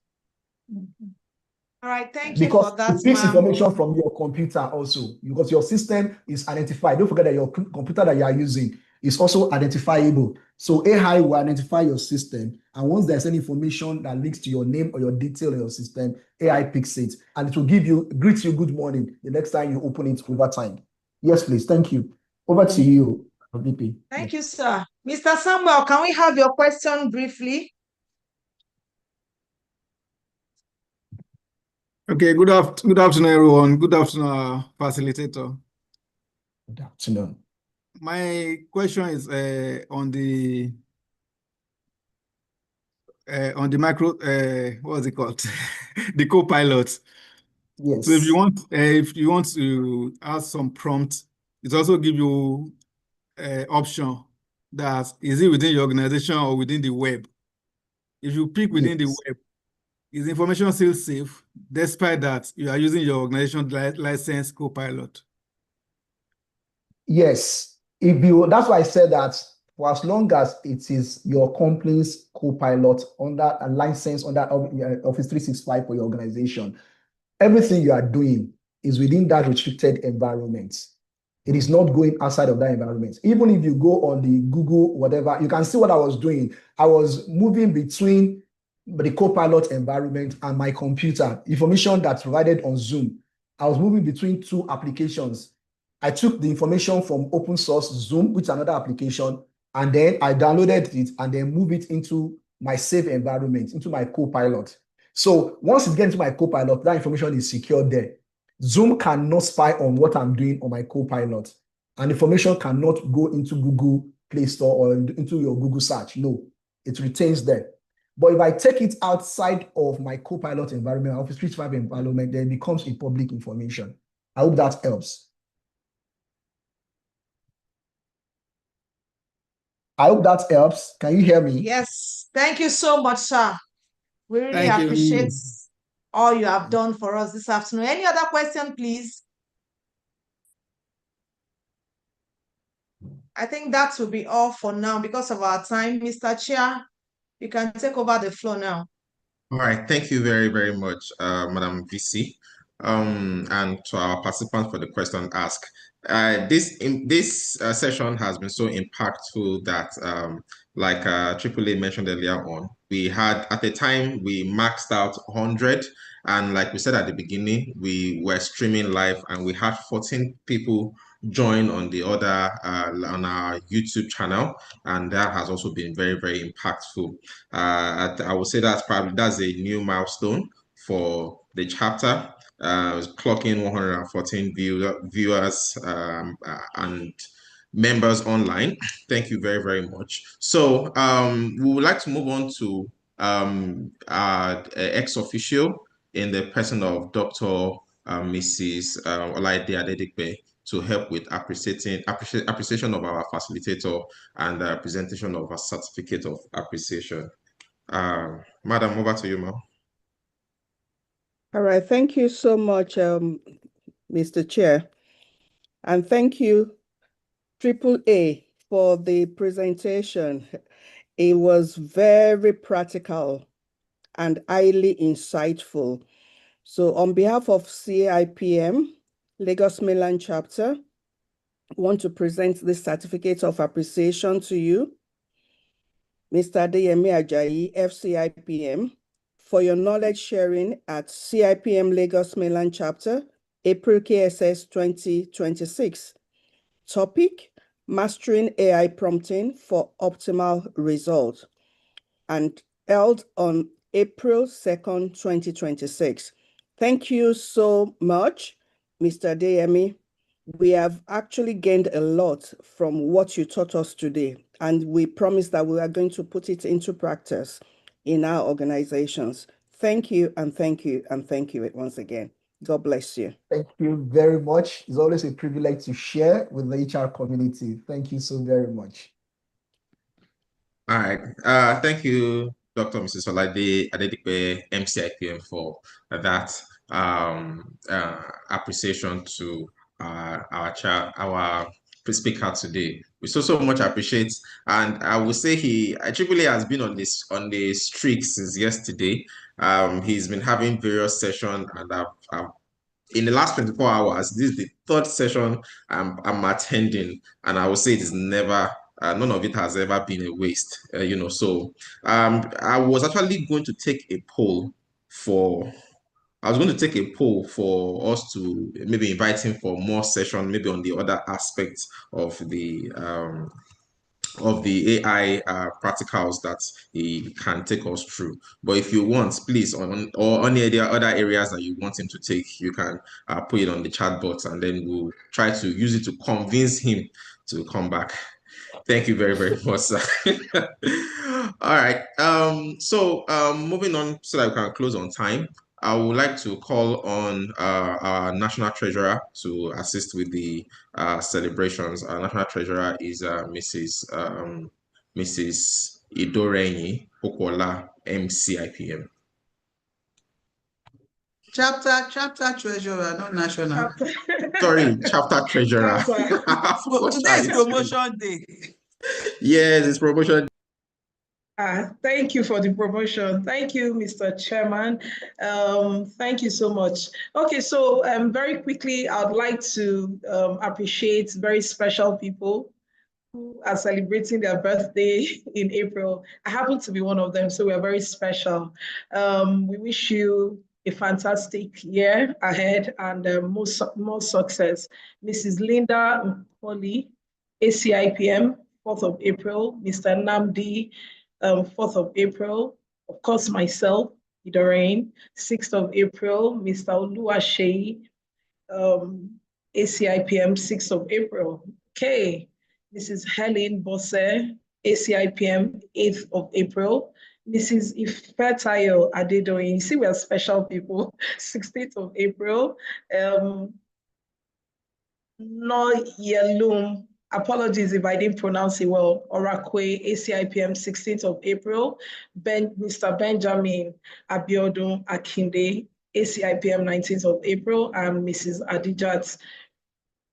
S10: All right, thank you for that,
S2: it picks information from your computer also, because your system is identified. Don't forget that your computer that you are using is also identifiable. So AI will identify your system, and once there's any information that links to your name or your detail in your system, AI picks it, and it will greet you good morning the next time you open it over time. Yes, please. Thank you. Over to you, VP.
S10: Thank you, sir. Mr. Samuel, can we have your question briefly?
S14: Okay, good afternoon, everyone. Good afternoon, facilitator.
S2: Good afternoon.
S14: My question is on the micro, what is it called? The co-pilot.
S2: Yes.
S14: So if you want to add some prompt, it also give you option that is it within your organization or within the web. If you pick within the web, is the information still safe despite that you are using your organization license co-pilot?
S2: Yes. That's why I said that for as long as it is your company's co-pilot under a license under Office 365 for your organization, everything you are doing is within that restricted environment. It is not going outside of that environment. Even if you go on the Google, whatever, you can see what I was doing. I was moving between the co-pilot environment and my computer, information that's provided on Zoom. I was moving between two applications. I took the information from open source Zoom, which is another application, and then I downloaded it and then moved it into my safe environment, into my co-pilot. So once it gets into my co-pilot, that information is secured there. Zoom cannot spy on what I'm doing on my co-pilot, and information cannot go into Google Play Store or into your Google search. No, it retains there. But if I take it outside of my co-pilot environment, Office 365 environment, then it becomes a public information. I hope that helps. I hope that helps. Can you hear me?
S10: Yes. Thank you so much, sir. We really appreciate all you have done for us this afternoon. Any other question, please? I think that will be all for now because of our time. Mr. Chair, you can take over the floor now.
S1: All right. Thank you very, very much, Madam VC. And to our participants for the question asked. this session has been so impactful that like AAA mentioned earlier on, we had at the time we maxed out 100, and like we said at the beginning, we were streaming live and we had 14 people join on the other on our YouTube channel, and that has also been very, very impactful. I would say that's a new milestone for the chapter. Clocking 114 viewers and members online. Thank you very, very much. So we would like to move on to our ex-officio in the person of Dr. Mrs. Olaide Adedipe to help with appreciation of our facilitator and presentation of a certificate of appreciation. Madam, over to you, ma'am.
S6: All right, thank you so much, Mr. Chair. And thank you, AAA, for the presentation. It was very practical and highly insightful. So on behalf of FCIPM, Lagos Mainland Chapter, I want to present this certificate of appreciation to you, Mr. Adeyemi AJAYI, FCIPM, for your knowledge sharing at CIPM Lagos Mainland Chapter, April KSS 2026. Topic, Mastering AI Prompting for Optimal Results, and held on April 2nd, 2026. Thank you so much, Mr. Adeyemi. We have actually gained a lot from what you taught us today, and we promise that we are going to put it into practice in our organizations. Thank you, and thank you, and thank you once again. God bless you.
S2: Thank you very much. It's always a privilege to share with the HR community. Thank you so very much.
S1: All right. Thank you, Dr. Mrs. Olaide Adedipe, MCIPM, for that appreciation to our speaker today. We so much appreciate, and I will say he actually has been on the streak since yesterday. He's been having various sessions, and in the last 24 hours, this is the third session I'm attending, and I will say it is never. None of it has ever been a waste, So I was actually going to take a poll for us to maybe invite him for more session, maybe on the other aspects of the AI practicals that he can take us through. But if you want, please, or any other areas that you want him to take, you can put it on the chat box, and then we'll try to use it to convince him to come back. Thank you very, very much, sir. All right. So moving on so that we can close on time, I would like to call on our National Treasurer to assist with the celebrations. Our National Treasurer is Mrs. Adeyemi Popola, MCIPM.
S13: Chapter treasurer, not national.
S1: Sorry, chapter treasurer.
S13: Today is promotion day.
S1: Yes, it's promotion.
S12: Thank you for the promotion. Thank you, Mr. Chairman. Thank you so much. Okay, so very quickly, I'd like to appreciate very special people who are celebrating their birthday in April. I happen to be one of them, so we are very special. We wish you a fantastic year ahead and more success. Mrs. Linda Mpoli, ACIPM, 4th of April. Mr. Namdi, 4th of April. Of course, myself, Idoreen, 6th of April. Mr. Oluwaseyi, ACIPM, 6th of April. Okay. Mrs. Helen Bosse, ACIPM, 8th of April. Mrs. Ifetayo Adedoyin, you see we are special people, 16th of April. No Yelum, apologies if I didn't pronounce it well, Orakwe, ACIPM, 16th of April. Mr. Benjamin Abiodun Akinde, ACIPM, 19th of April, and Mrs. Adijat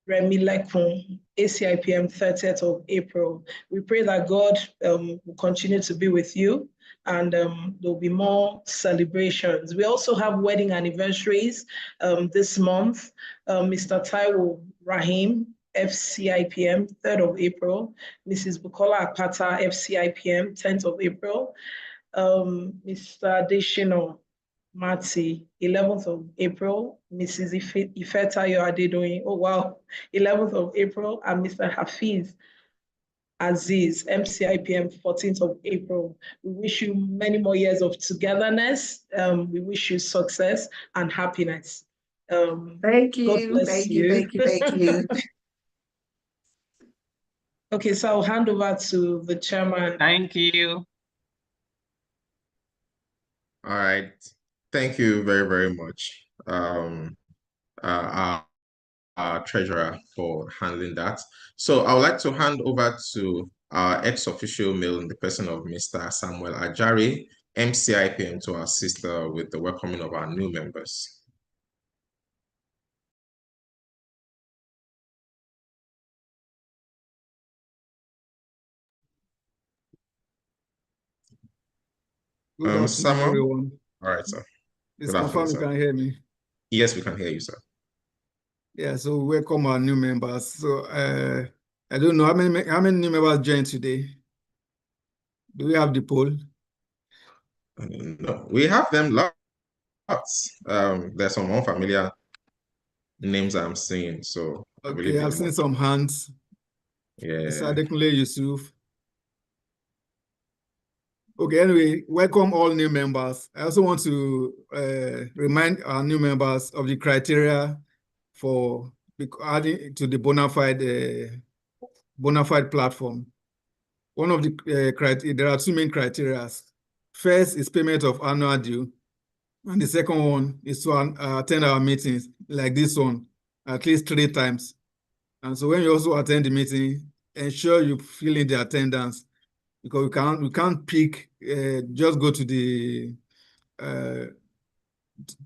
S12: Remi Lekun, ACIPM, 30th of April. We pray that God will continue to be with you, and there'll be more celebrations. We also have wedding anniversaries this month. Mr. Taiwo Rahim, FCIPM, 3rd of April. Mrs. Bukola Akpata, FCIPM, 10th of April. Mr. Adeshino Mati, 11th of April. Mrs. Ifetayo Adedoyin, oh wow, 11th of April. And Mr. Hafiz Aziz, MCIPM, 14th of April. We wish you many more years of togetherness. We wish you success and happiness.
S13: Thank you.
S12: God bless
S13: Thank you. Thank you. Thank you.
S12: Okay, so I'll hand over to the chairman.
S18: Thank you.
S1: All right. Thank you very, very much, our treasurer, for handling that. So I would like to hand over to our ex-official male in the person of Mr. Samuel AJAYI, MCIPM, to assist with the welcoming of our new members.
S14: Good afternoon,
S1: Samuel?
S14: everyone.
S1: All right, sir.
S14: It's
S1: Good afternoon,
S14: confirmed you
S1: sir.
S14: can hear me.
S1: Yes, we can hear you, sir.
S14: Yeah, so welcome our new members. So I don't know how many new members joined today. Do we have the poll?
S1: No, we have them lots. There's some unfamiliar names I'm seeing, so I believe
S14: Okay, I've seen some hands.
S1: Yeah.
S14: Mr. Adekunle Yusuf. Okay, anyway, welcome all new members. I also want to remind our new members of the criteria for adding to the bona fide platform. One of the criteria, there are two main criteria. First is payment of annual due, and the second one is to attend our meetings like this one at least 3 times. And so when you also attend the meeting, ensure you fill in the attendance, because we can't pick, just go to the,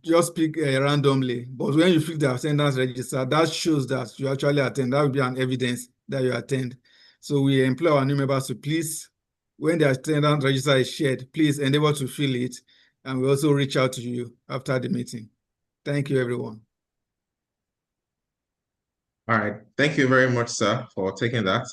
S14: just pick randomly. But when you fill the attendance register, that shows that you actually attend. That will be an evidence that you attend. So we employ our new members to please, when the attendance register is shared, please endeavor to fill it. And we also reach out to you after the meeting. Thank you, everyone.
S1: All right. Thank you very much, sir, for taking that.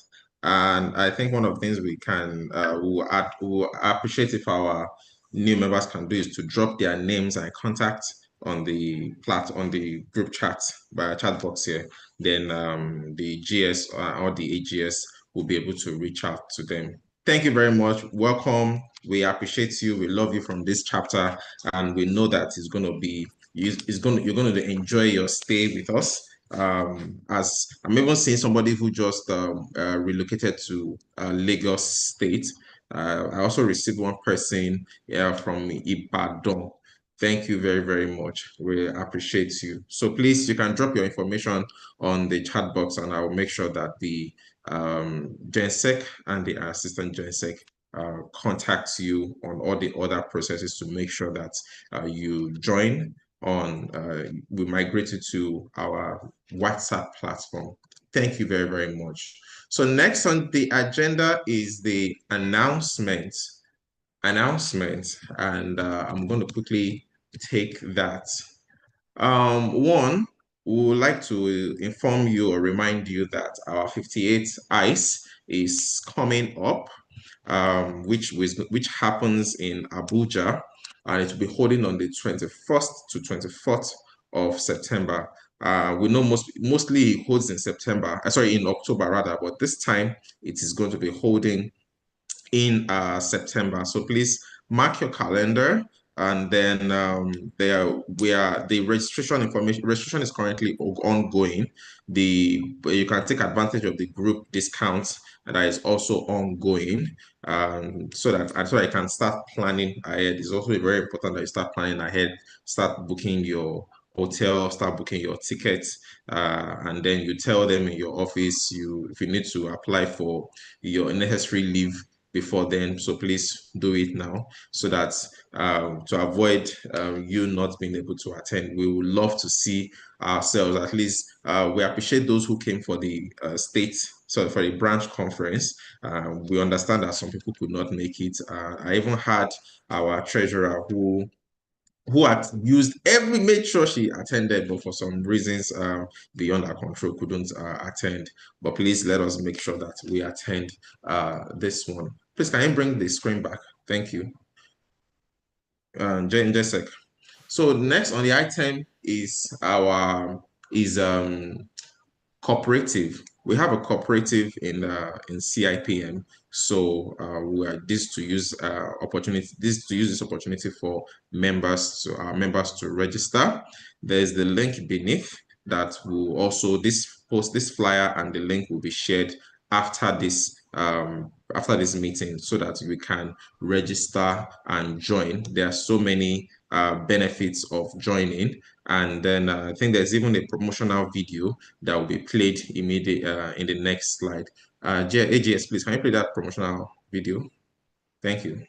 S1: And I think one of the things we can we'll appreciate if our new members can do is to drop their names and contact on the group chat by chat box here. Then the GS or the AGS will be able to reach out to them. Thank you very much. Welcome. We appreciate you. We love you from this chapter, and we know that you're going to enjoy your stay with us. As I'm even seeing somebody who just relocated to Lagos State. I also received one person from Ibadan. Thank you very, very much. We appreciate you. So please, you can drop your information on the chat box, and I will make sure that the GenSec and the assistant GenSec contacts you on all the other processes to make sure that you join on, we migrate you to our WhatsApp platform. Thank you very, very much. So next on the agenda is the announcement, and I'm going to quickly take that. One, we would like to inform you or remind you that our 58th ICE is coming up, which happens in Abuja, and it will be holding on the 21st to 24th of September. We know mostly it holds in in October rather, but this time it is going to be holding in September. So please mark your calendar. And then the registration is currently ongoing. You can take advantage of the group discounts that is also ongoing, so that you can start planning ahead. It's also very important that you start planning ahead, start booking your hotel, start booking your tickets, and then you tell them in your office if you need to apply for your necessary leave before then. So please do it now, so that to avoid you not being able to attend. We would love to see ourselves, at least we appreciate those who came for the for the branch conference. We understand that some people could not make it. I even had our treasurer who who had made sure she attended, but for some reasons beyond our control couldn't attend. But please let us make sure that we attend this one. Please, can you bring the screen back? Thank you. Just a sec. So next on the item is our cooperative. We have a cooperative in CIPM, so we are this to use this opportunity for members to register. There's the link beneath that will also this flyer, and the link will be shared after this meeting so that we can register and join. There are so many benefits of joining, and then I think there's even a promotional video that will be played immediately in the next slide. AJS, please, can you play that promotional video? Thank you.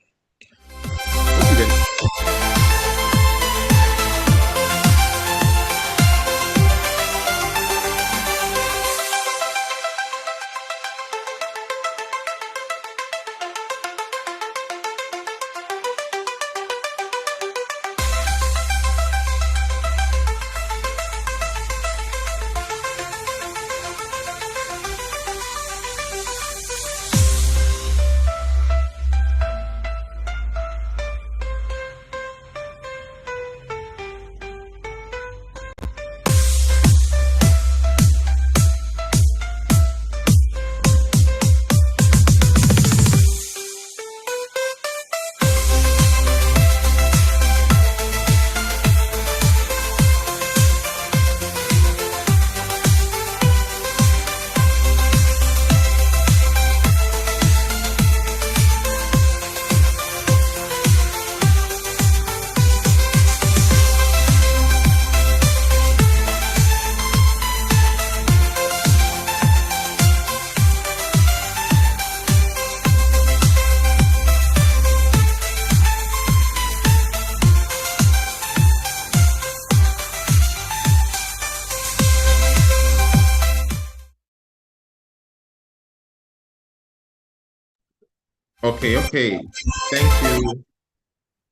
S1: Okay.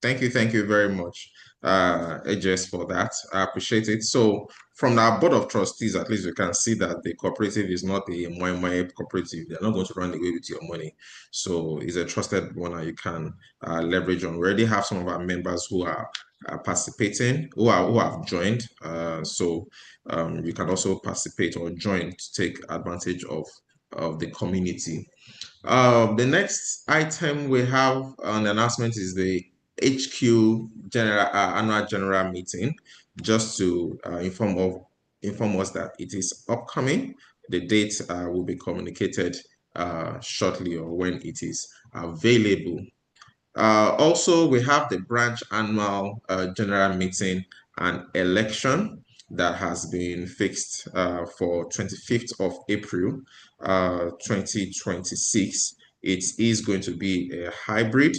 S1: Thank you very much, AJS, for that. I appreciate it. So from our board of trustees, at least you can see that the cooperative is not a moi cooperative. They're not going to run away with your money. So it's a trusted one that you can leverage on. We already have some of our members who are participating, who have joined. So you can also participate or join to take advantage of the community. The next item we have an announcement is the HQ annual general meeting. Just to inform us that it is upcoming. The date will be communicated shortly, or when it is available. Also, we have the branch annual general meeting and election that has been fixed for 25th of April 2026. It is going to be a hybrid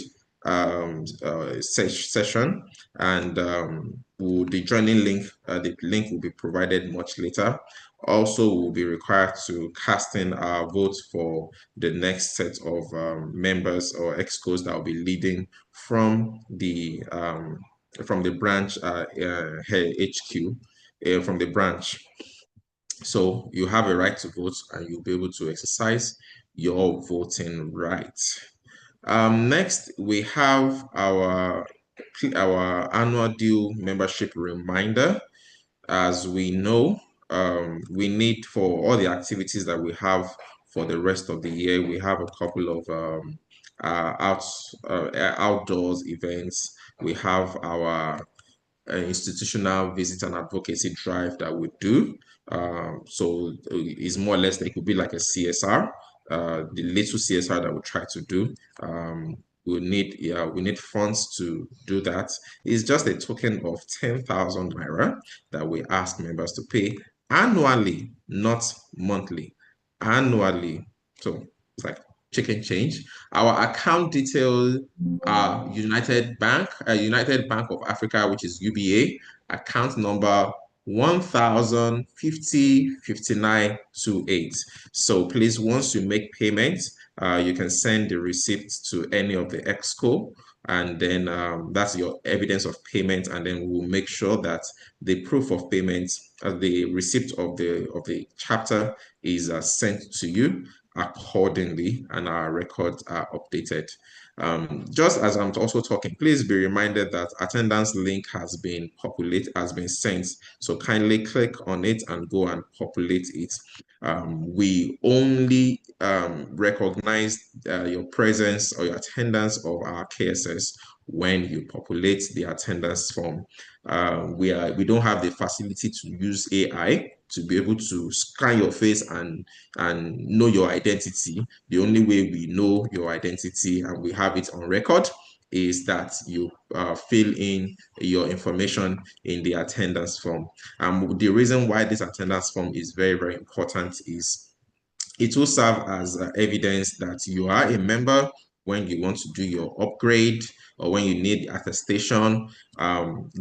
S1: session, and the joining link, the link will be provided much later. Also, we'll be required to cast in our votes for the next set of members or excos that will be leading from the branch HQ, from the branch. So you have a right to vote, and you'll be able to exercise your voting rights. Next, we have our annual due membership reminder. As we know, we need, for all the activities that we have for the rest of the year, we have a couple of outdoors events. We have our institutional visit and advocacy drive that we do. So it's more or less, it could be like a CSR, the little CSR that we try to do. We need funds to do that. It's just a token of 10,000 naira that we ask members to pay annually, not monthly, annually. So it's like chicken change. Our account details are United Bank of Africa, which is UBA, account number 10505928. So please, once you make payment, you can send the receipt to any of the exco and then that's your evidence of payment, and then we'll make sure that the proof of payment, the receipt of the chapter is sent to you accordingly, and our records are updated. Just as I'm also talking, please be reminded that attendance link has been sent. So kindly click on it and go and populate it. We only recognize your presence or your attendance of our KSS when you populate the attendance form. We don't have the facility to use AI to be able to scan your face and know your identity. The only way we know your identity and we have it on record is that you fill in your information in the attendance form. The reason why this attendance form is very, very important is it will serve as evidence that you are a member when you want to do your upgrade or when you need attestation,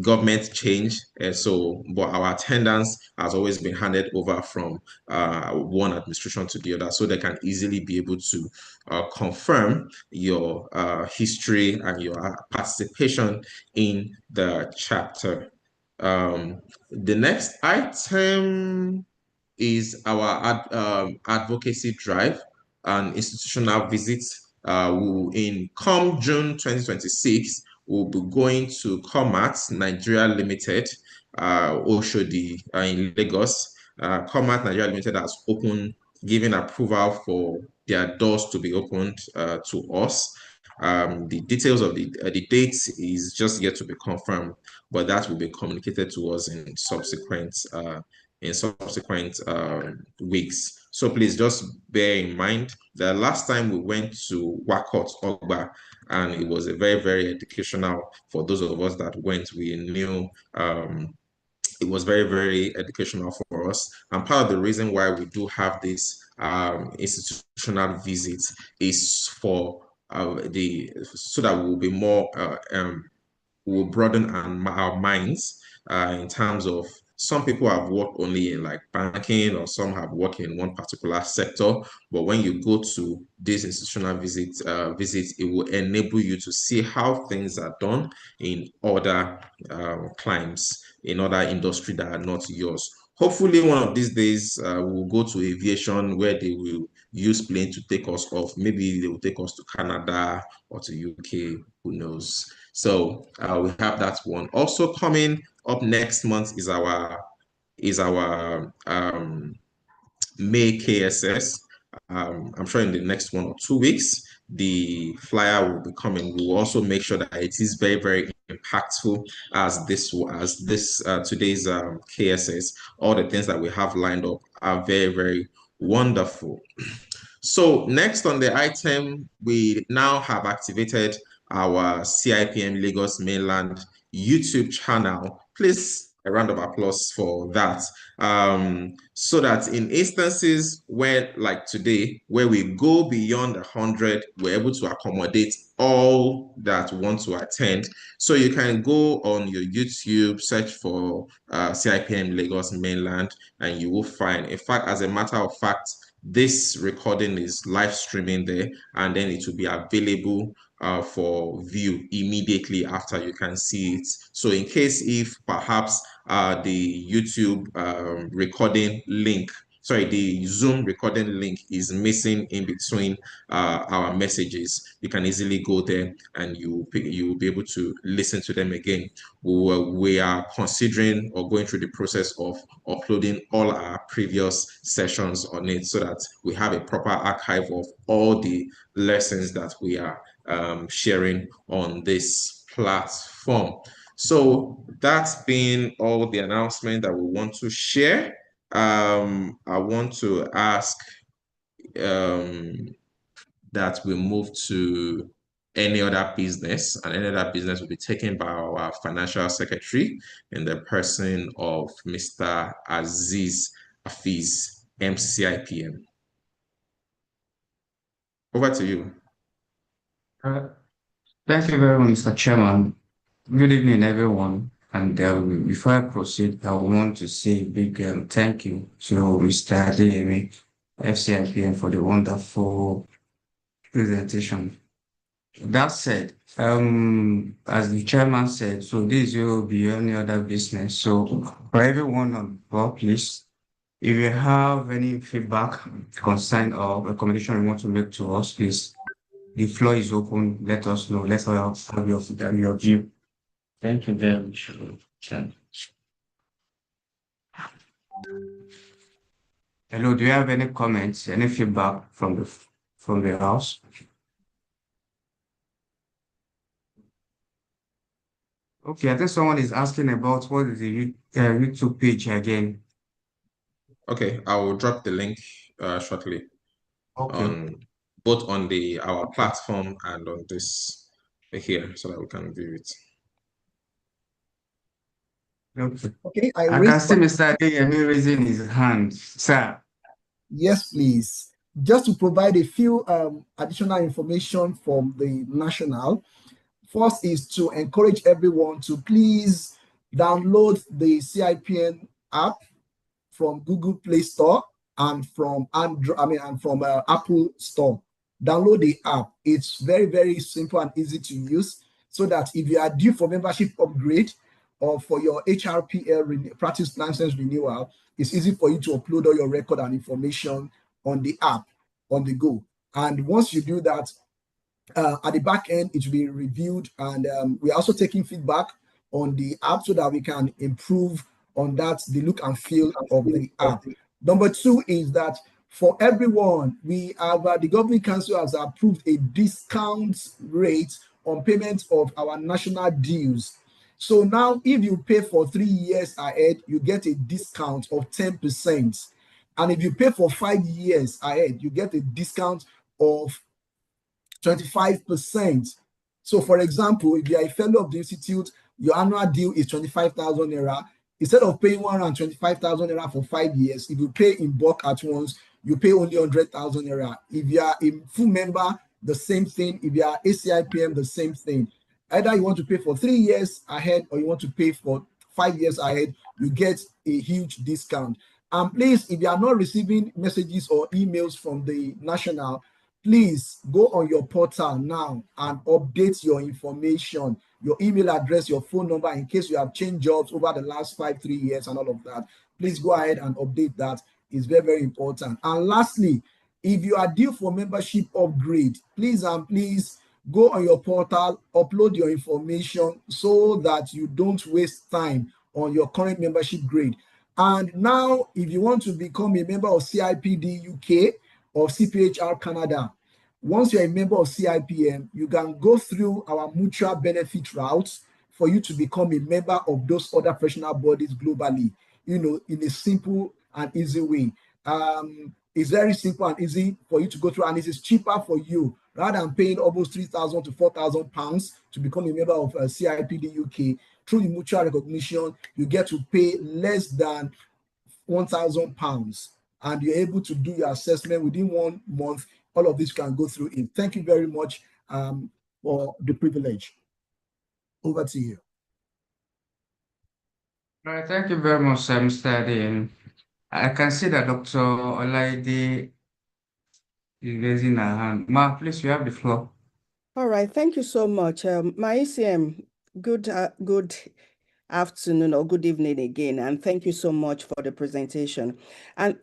S1: government change. But our attendance has always been handed over from one administration to the other, so they can easily be able to confirm your history and your participation in the chapter. The next item is our advocacy drive and institutional visits. Come June 2026, we'll be going to Comat Nigeria Limited, Oshodi in Lagos. Comat Nigeria Limited has given approval for their doors to be opened to us. The details of the dates is just yet to be confirmed, but that will be communicated to us in subsequent weeks. So please just bear in mind the last time we went to Wakot Ogba, and it was a very, very educational for those of us that went. We knew it was very, very educational for us. And part of the reason why we do have this institutional visits is for so that we'll be more will broaden our minds in terms of some people have worked only in like banking, or some have worked in one particular sector. But when you go to this institutional visits, it will enable you to see how things are done in other climes, in other industry that are not yours. Hopefully, one of these days, we'll go to aviation where they will use plane to take us off. Maybe they will take us to Canada or to UK, who knows. So we have that one. Also coming up next month is our May KSS. I'm sure in the next 1 or 2 weeks, the flyer will be coming. We will also make sure that it is very, very impactful as today's KSS. All the things that we have lined up are very, very wonderful. So next on the item, we now have activated our CIPM Lagos Mainland YouTube channel. Please, a round of applause for that. So that in instances where, like today, where we go beyond 100, we're able to accommodate all that want to attend. So you can go on your YouTube, search for CIPM Lagos Mainland, and you will find, in fact, as a matter of fact, this recording is live streaming there, and then it will be available for view immediately after you can see it. So in case if perhaps the YouTube recording link, the Zoom recording link is missing in between our messages, you can easily go there and you will be able to listen to them again. We are considering or going through the process of uploading all our previous sessions on it so that we have a proper archive of all the lessons that we are sharing on this platform. So that's been all the announcement that we want to share. I want to ask that we move to any other business, and any other business will be taken by our financial secretary in the person of Mr. Aziz Afiz, FCIPM. Over to you.
S11: Thank you very much, Mr. Chairman. Good evening, everyone. And before I proceed, I want to say a big thank you to Mr. Adeyemi, FCIPM, for the wonderful presentation. that said, as the chairman said, so this will be any other business. So for everyone on the floor, please, if you have any feedback, concern, or recommendation you want to make to us, please, the floor is open. Let us know. Let's all have your view. Thank you very much. Hello, do you have any comments, any feedback from the house? Okay, I think someone is asking about what is the YouTube page again.
S1: Okay, I will drop the link shortly.
S11: Okay.
S1: On both on our platform and on this here, so that we can view it.
S11: Okay.
S2: Okay,
S11: I can see Mr. Adeyemi raising his hand, sir.
S2: Yes, please. Just to provide a few additional information from the national. First is to encourage everyone to please download the CIPN app from Google Play Store and from Apple Store. Download the app. It's very, very simple and easy to use, so that if you are due for membership upgrade or for your HRPL practice license renewal, it's easy for you to upload all your record and information on the app on the go. And once you do that, at the back end, it will be reviewed, and we're also taking feedback on the app so that we can improve on that, the look and feel of the app. Number two is that for everyone, we have the Governing Council has approved a discount rate on payment of our national dues. So now, if you pay for 3 years ahead, you get a discount of 10%. And if you pay for 5 years ahead, you get a discount of 25%. So, for example, if you are a fellow of the institute, your annual due is 25,000 naira. Instead of paying 125,000 naira for 5 years, if you pay in bulk at once, you pay only 100,000 naira. If you are a full member, the same thing. If you are ACIPM, the same thing. Either you want to pay for 3 years ahead or you want to pay for 5 years ahead, you get a huge discount. And please, if you are not receiving messages or emails from the national, please go on your portal now and update your information, your email address, your phone number, in case you have changed jobs over the last 3 years and all of that. Please go ahead and update that. It's very, very important. And lastly, if you are due for membership upgrade, please go on your portal, upload your information so that you don't waste time on your current membership grade. And now, if you want to become a member of CIPD UK or CPHR Canada, once you're a member of CIPM, you can go through our mutual benefit routes for you to become a member of those other professional bodies globally, in a simple and easy way. It's very simple and easy for you to go through, and it is cheaper for you rather than paying almost 3,000 to 4,000 pounds to become a member of CIPD UK. Through the mutual recognition, you get to pay less than 1,000 pounds, and you're able to do your assessment within 1 month. All of this can go through it. Thank you very much for the privilege. Over to you.
S11: All right, thank you very much, Mr. Adeyemi. I can see that Dr. Olaide is raising her hand. Ma, please, you have the floor.
S6: All right, thank you so much. My ECM, good afternoon or good evening again, and thank you so much for the presentation. And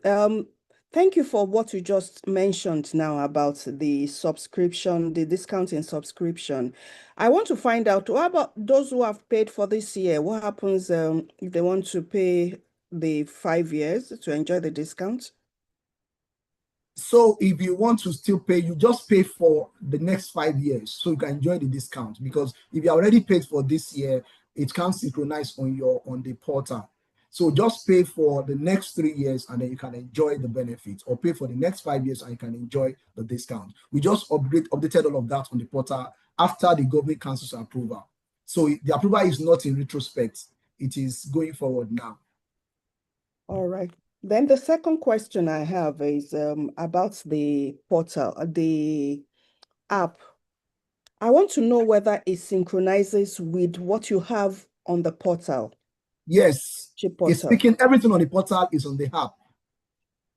S6: thank you for what you just mentioned now about the subscription, the discount in subscription. I want to find out, what about those who have paid for this year? What happens if they want to pay the 5 years to enjoy the discount?
S2: So if you want to still pay, you just pay for the next 5 years so you can enjoy the discount. Because if you already paid for this year, it can't synchronize on the portal. So just pay for the next 3 years and then you can enjoy the benefits, or pay for the next 5 years and you can enjoy the discount. We just updated all of that on the portal after the Governing Council's approval. So the approval is not in retrospect. It is going forward now.
S6: All right. Then the second question I have is about the portal, the app. I want to know whether it synchronizes with what you have on the portal.
S2: Yes.
S6: Portal.
S2: It's speaking, everything on the portal is on the app.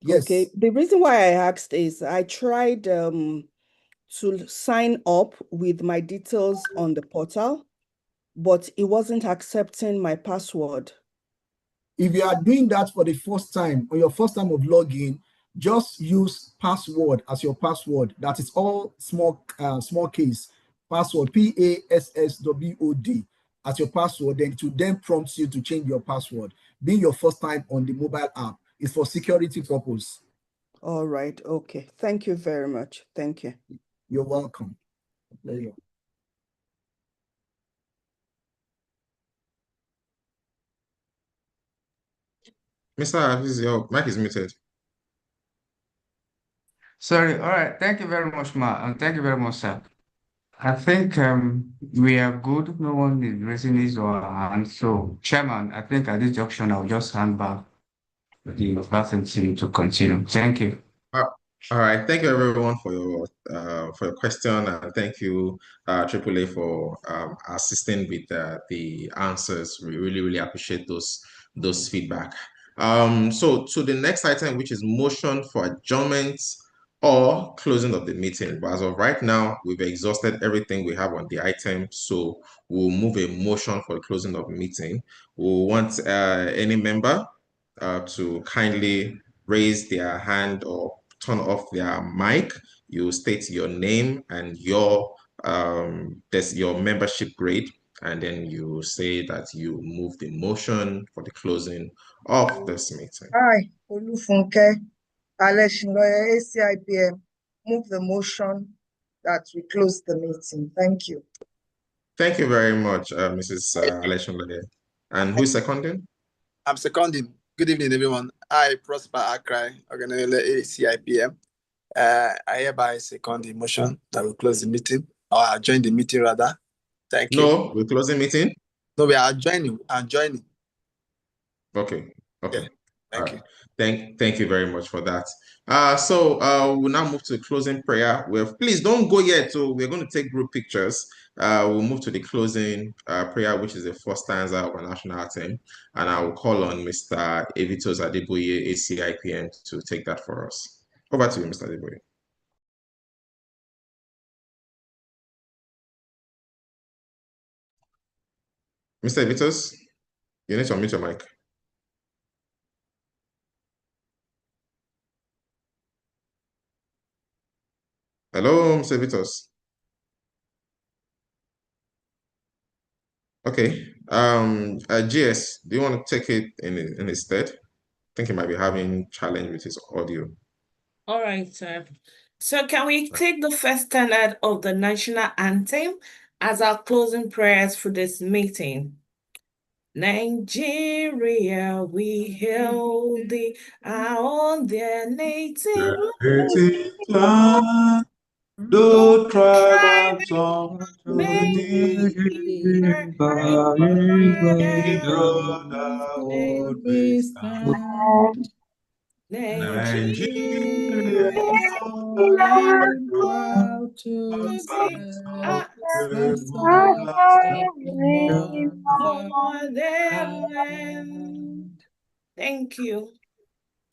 S2: Yes.
S6: Okay. The reason why I asked is I tried to sign up with my details on the portal, but it wasn't accepting my password.
S2: If you are doing that for the first time, or your first time of login, just use password as your password. That is all small case. Password, PASSWOD as your password. Then to then prompt you to change your password. Being your first time on the mobile app is for security purpose.
S6: All right. Okay. Thank you very much. Thank you.
S2: You're welcome. There you go.
S1: Mr. Hafiz, your mic is muted.
S11: Sorry. All right. Thank you very much, Ma. And thank you very much, sir. I think we are good. No one is raising his or her hand. So, Chairman, I think at this junction, I'll just hand back the vacancy to continue. Thank you.
S1: All right. Thank you, everyone, for your question, and thank you, AAA, for assisting with the answers. We really appreciate those feedback. So to the next item, which is motion for adjournment or closing of the meeting. But as of right now, we've exhausted everything we have on the item, so we'll move a motion for the closing of the meeting. We'll want any member to kindly raise their hand or turn off their mic. You state your name and your membership grade, and then you say that you move the motion for the closing of this meeting.
S19: Hi, Olufunke, Aleshinloye, ACIPM. Move the motion that we close the meeting. Thank you.
S1: Thank you very much, Mrs. Aleshinloye. And who's seconding?
S20: I'm seconding. Good evening, everyone. I, Prosper Akrai, Organele ACIPM. I hereby second the motion that we close the meeting, or adjourn the meeting rather. Thank you.
S1: No, we're closing meeting?
S20: No, we are adjourning. Adjourning.
S1: Okay.
S20: Yeah, thank you.
S1: Thank you very much for that. So we'll now move to the closing prayer. Please don't go yet. So we're going to take group pictures. We'll move to the closing prayer, which is the first stanza of our national anthem. And I will call on Mr. Evitos Adeboye, ACIPM, to take that for us. Over to you, Mr. Adeboye. Mr. Evitos, you need to unmute your mic. Hello, Mr. Vitos. Okay. GS, do you want to take it in his stead? I think he might be having challenge with his audio.
S7: All right, sir. So can we take the first standard of the national anthem as our closing prayers for this meeting? Nigeria, we hail thee, our own dear native
S9: land. No tribe and tongue to thee, by his brother we stand. Nigeria,
S3: Proud to
S7: Thank you.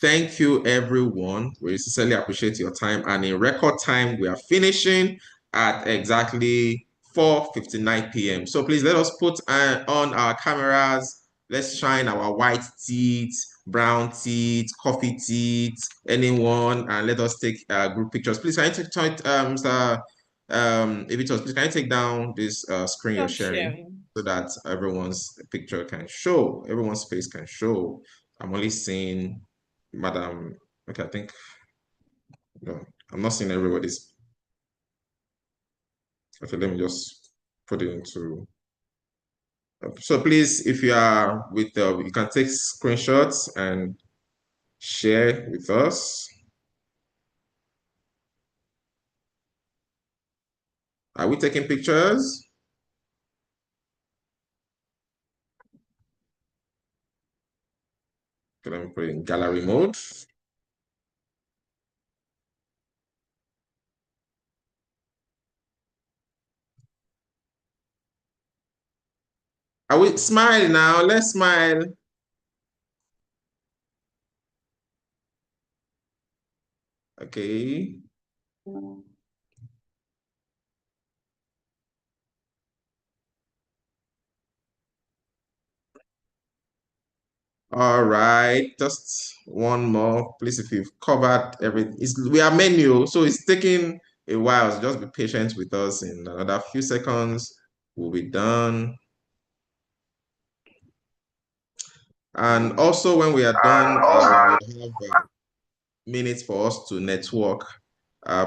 S1: Thank you, everyone. We sincerely appreciate your time. And in record time, we are finishing at exactly 4:59 p.m. So please let us put on our cameras. Let's shine our white teeth, brown teeth, coffee teeth, anyone, and let us take group pictures. Please, can you take, Mr. Evitos, please, can you take down this screen you're sharing so that everyone's picture can show, everyone's face can show. I'm only seeing Madam, okay, I think, no, I'm not seeing everybody's. Okay, let me just put it into. So please, if you are with, you can take screenshots and share with us. Are we taking pictures? Okay, let me put it in gallery mode. Are we smile now? Let's smile. Okay. All right, just one more. Please, if you've covered everything, we are menu, so it's taking a while. So just be patient with us. In another few seconds, we'll be done. And also, when we are done, we have minutes for us to network.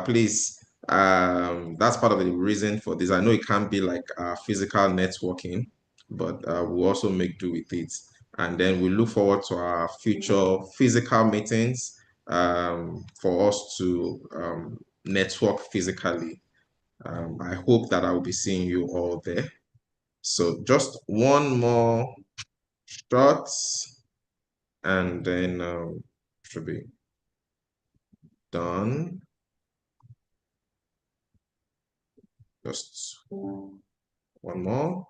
S1: Please, that's part of the reason for this. I know it can't be like physical networking, but we'll also make do with it. And then we look forward to our future physical meetings for us to network physically. I hope that I will be seeing you all there. So just one more shot, and then should be done. Just one more.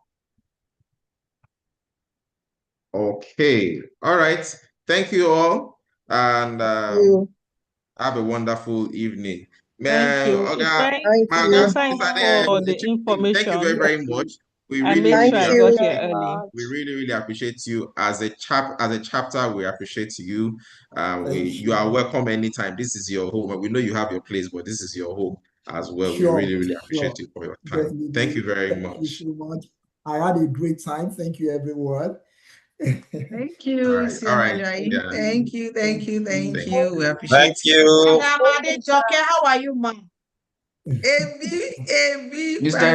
S1: Okay. All right. Thank you all. And have a wonderful evening.
S4: Thank you.
S1: Thank
S4: Thanks for the information.
S1: Thank you very, very much. We
S4: I
S1: really,
S4: made sure I got here
S1: appreciate
S4: early.
S1: we really, really appreciate you as a chapter. We appreciate you. You are welcome anytime. This is your home. We know you have your place, but this is your home as well.
S2: Sure,
S1: We really, really appreciate you for your time.
S2: Definitely.
S1: Thank you very
S2: Thank
S1: much.
S2: you so much. I had a great time. Thank you, everyone.
S13: Thank you,
S1: All right.
S13: Yeah. Thank you. We appreciate
S16: Thank you.
S10: How are you, ma'am?
S11: Mr.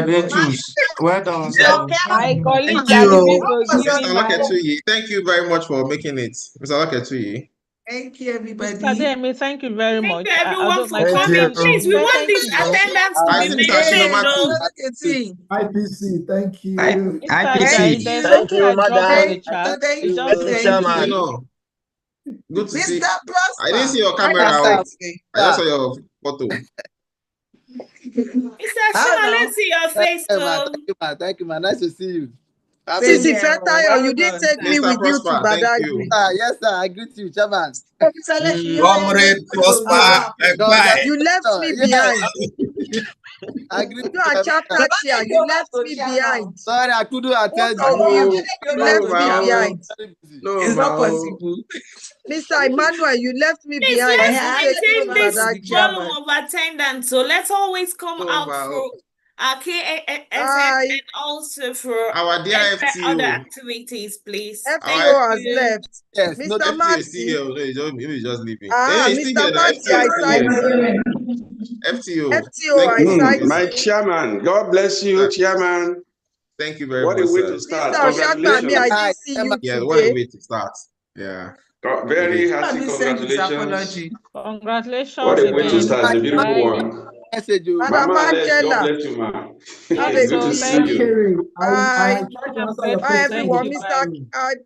S11: Betus, well done, sir.
S4: My colleague
S1: Thank you.
S4: Adeyemi go give
S1: Mr. Loketuyi, thank you very much for making it. Mr. Loketuyi.
S13: Thank you, everybody.
S4: Mr. Adeyemi, thank you very much.
S7: Thank you, everyone, for
S4: my
S7: coming. Please, we want this
S4: thank you.
S7: attendance to
S1: I
S7: be
S1: see Mr.
S7: maintained.
S1: Shinomaki.
S2: IPC, thank you.
S4: Mr.
S11: IPC.
S4: There's
S16: Thank
S4: something
S16: you,
S4: I dropped on the
S16: madam.
S4: chat.
S13: Thank
S4: It
S13: you,
S4: just
S16: Mr.
S4: says
S16: Chairman.
S1: Good to see.
S13: Mr. Prosper.
S1: I didn't see your camera. I just saw your photo.
S7: Mr. Shima, let's see your face.
S20: Thank you, man. Nice to see you.
S19: Sisi Fetayo, you didn't take me
S1: Mr.
S19: with you to
S1: Prosper, thank
S19: Badagry.
S1: you.
S20: Yes, sir. I greet you, Chairman.
S16: Comrade Prosper,
S19: You left me behind.
S20: I greet
S19: You are chapter chair. You left me behind.
S20: Sorry, I couldn't attend.
S19: You left me behind.
S1: No,
S13: it's not possible.
S19: Mr. Emmanuel, you left me
S7: Please,
S19: behind.
S7: let's maintain this
S19: Badagry.
S7: volume of attendance. So let's always come out for our KSS and also for
S1: our dear FTO.
S7: other activities, please.
S19: FTO has left.
S20: Yes,
S19: Mr.
S20: no,
S19: Maxi.
S1: Is still here. No, maybe he's just leaving.
S19: Mr. Maxi, I cite you.
S1: FTO.
S19: FTO, I cite you.
S16: my chairman. God bless you, chairman.
S1: Thank you very
S16: much.
S1: What
S16: a way to start.
S19: Mr. Oshagbami, I didn't see you
S1: yeah,
S19: today.
S1: what a way to start. Yeah.
S16: Very hearty congratulations.
S4: Congratulations
S16: What a way to
S4: again.
S16: start. It's a beautiful one. Mama Alex, God bless you, ma. It's good to see you.
S2: I tried to answer your
S19: Hi,
S2: question.
S19: everyone.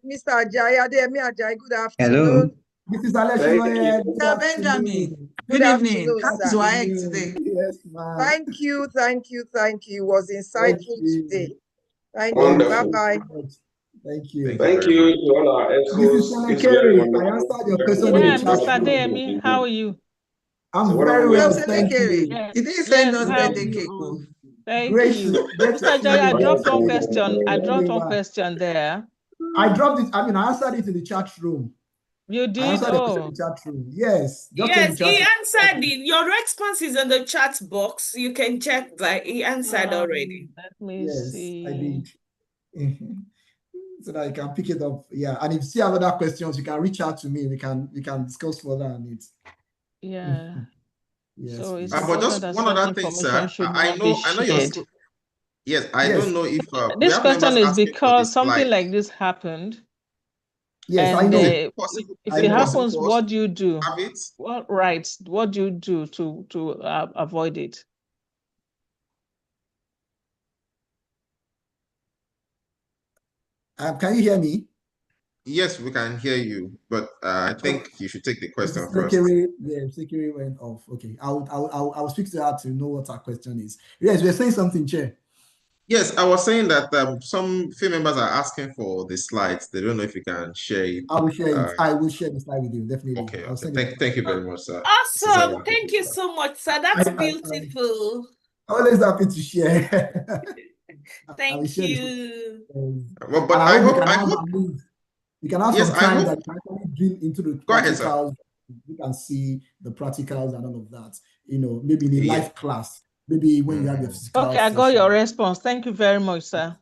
S19: Mr. AJAYI, Adeyemi AJAYI, good afternoon.
S11: Hello.
S2: This is Aleshiloye.
S13: Mr. Benjamin. Good evening. How is Waec today?
S2: Yes, ma'am.
S19: Thank you. It was insightful today. Thank
S16: Wonderful.
S19: you. Bye-bye.
S2: Thank you.
S16: Thank you to all our experts.
S2: This is Kerry. I answered your question in the chat.
S4: Mr. Adeyemi, how are you?
S2: I'm very well, thank you.
S4: Yes.
S13: You didn't send us
S4: how
S13: birthday
S4: are
S13: cake.
S4: you? Thank
S2: Great
S4: you.
S2: great
S4: Mr. AJAYI, I dropped one question. There.
S2: I dropped it. I answered it in the chat room.
S4: You did?
S2: I answered the question in the chat room. Yes.
S7: Yes, he answered it. Your response is in the chat box. You can check that. He answered already.
S4: Let me see.
S2: I did. So that you can pick it up. Yeah. And if you see other questions, you can reach out to me. We can discuss further on it.
S4: Yeah.
S2: Yes.
S4: So it's
S1: but just one other thing, sir. I know you're. Yes, I don't know if
S4: this question is because something like this happened.
S2: Yes,
S4: and
S2: I know.
S4: If it happens, what do you do? What do you do to avoid it?
S2: Can you hear me?
S1: Yes, we can hear you, but I think you should take the question first.
S2: Secretary went off. Okay, I'll speak to her to know what her question is. Yes, we're saying something, Chair.
S1: Yes, I was saying that some few members are asking for the slides. They don't know if you can share it.
S2: I will share it. I will share the slide with you, definitely.
S1: Okay. Thank you very much, sir.
S7: Awesome. Thank you so much, sir. That's beautiful.
S2: Always happy to share.
S7: Thank you.
S1: But I hope
S2: We can have
S1: Yes,
S2: some
S1: I
S2: time
S1: hope.
S2: that we can actually drill into the
S1: Go ahead, sir.
S2: practicals. You can see the practicals and all of that. You know, maybe in a live class, maybe when you have your physical
S4: Okay, I got your response. Thank you very much, sir.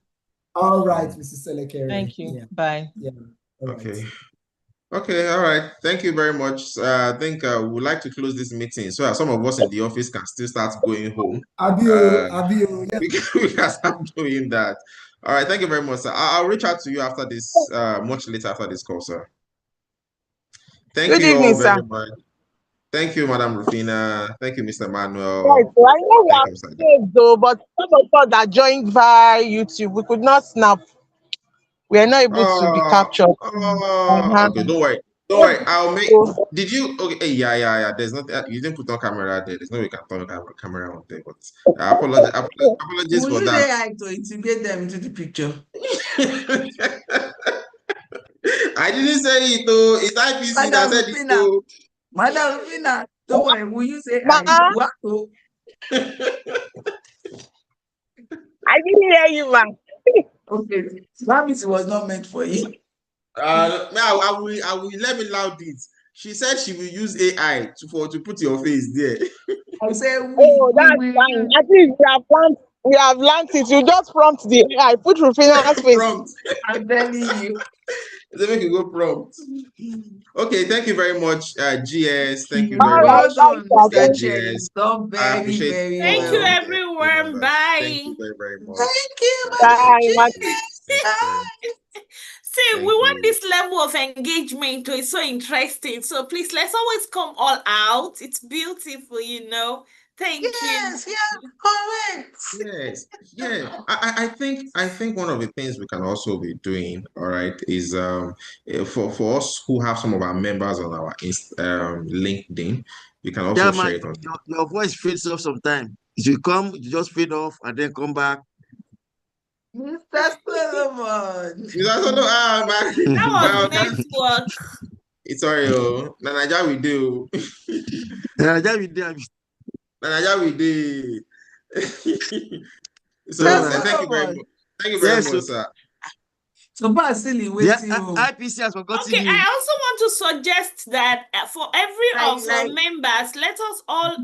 S2: All right, Mrs. Selekere.
S4: Thank you.
S2: Yeah.
S4: Bye.
S2: Yeah. All
S1: Okay.
S2: right.
S1: Okay, all right. Thank you very much. I think we'd like to close this meeting so that some of us in the office can still start going home.
S2: Adio,
S1: We can start doing that. All right, thank you very much, sir. I'll reach out to you after this, much later after this call, sir. Thank
S19: Good
S1: you
S19: evening,
S1: all very
S19: sir.
S1: much. Thank you, Madam Rufina. Thank you, Mr. Manuel.
S19: Right, so I know we
S1: Thank
S19: are
S1: you, Mr.
S19: saved though, but some of us that joined via YouTube, we could not snap. We are not able to be captured.
S1: Okay, don't worry. Don't worry. I'll make. Did you? Okay, yeah. There's nothing. You didn't put on camera there. There's no way you can turn the camera on there. But apologies
S13: We'll
S1: for
S13: use
S1: that.
S13: AI to integrate them into the picture.
S1: I didn't say it though. It's IPC that said it though.
S13: Madam Rufina, don't worry. We'll use AI. We have to.
S19: I didn't hear you, man.
S13: Okay, that means it was not meant for you.
S1: I will let me loud it. She said she will use AI to put your face there.
S13: I say
S19: that's fine. At least we have learned it. You just prompt the AI, put Rufina's face.
S1: Prompt.
S13: I'm telling you.
S1: They make you go prompt. Okay, thank you very much, GS. Thank you very
S13: Well
S1: much,
S13: done, Mr.
S1: GS.
S13: Chair. You've done
S1: I
S13: very,
S1: appreciate
S13: very
S7: Thank you,
S13: well.
S7: everyone. Bye.
S1: Thank you very, very much.
S13: Thank you,
S19: Bye.
S7: See, we
S1: Thank
S7: want
S1: you.
S7: this level of engagement. It's so interesting. So please, let's always come all out. It's beautiful, you know. Thank you.
S13: Yes, correct.
S1: Yes, yeah. I think one of the things we can also be doing, all right, is for us who have some of our members on our LinkedIn, we can also share it on.
S21: Your voice fades off sometimes. If you come, you just fade off and then come back.
S13: Mr. Solomon.
S7: That was network.
S1: It's sorry, Nanaja we do.
S21: Nanaja we do.
S1: Nanaja we do. So thank you very much. Thank you very much, sir.
S13: So silly waiting.
S21: IPC has forgotten
S7: Okay,
S21: you.
S7: I also want to suggest that for every of our members, let us all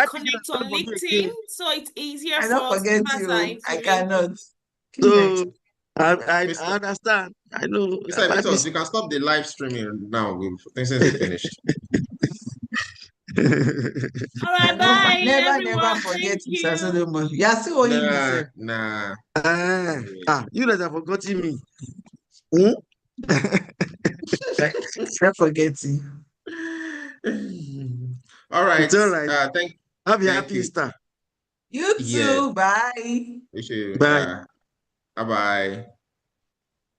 S7: connect on LinkedIn so it's easier for us to pass our information.
S13: I cannot.
S21: So I understand. I know.
S1: Mr. Vitos, you can stop the live streaming now. Since it's finished.
S7: All right, bye.
S13: Never forget Mr. Solomon. You are still owing me.
S1: Nah.
S21: You guys have forgotten me.
S13: Stop forgetting.
S1: All right.
S21: It's all right. Have a happy Easter.
S13: You too.
S1: Yes.
S13: Bye.
S1: Bye. Bye.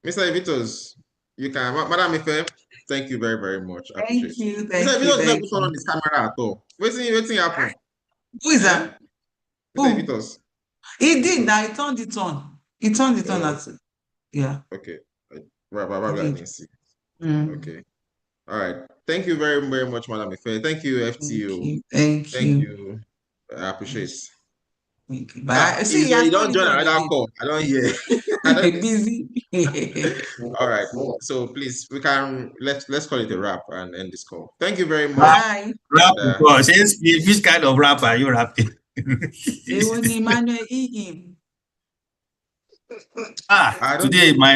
S1: Mr. Vitos, you can, Madam Ife. Thank you very, very much.
S13: Thank you.
S1: Mr. Vitos never turn on his camera at all. Waiting happen.
S13: Who is that?
S1: Mr. Vitos.
S13: He did now. He turned it on. He turned it on. Yeah.
S1: Okay. I didn't see. Okay. All right. Thank you very, very much, Madam Ife. Thank you, FTO.
S13: Thank you.
S1: I appreciate it.
S13: Bye. See,
S1: you don't join another call. I don't hear.
S13: Busy.
S1: All right. So please, we can let's call it a wrap and end this call. Thank you very much.
S13: Bye.
S9: Rap, which kind of rap are you rapping? Today my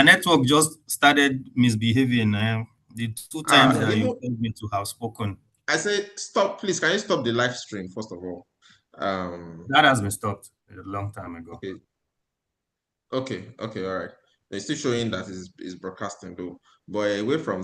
S9: network just started misbehaving. The 2 times that you told me to have spoken.
S1: I said stop, please. Can you stop the live stream first of all?
S9: That has been stopped a long time ago.
S1: Okay, all right. It's still showing that it's broadcasting though. But away from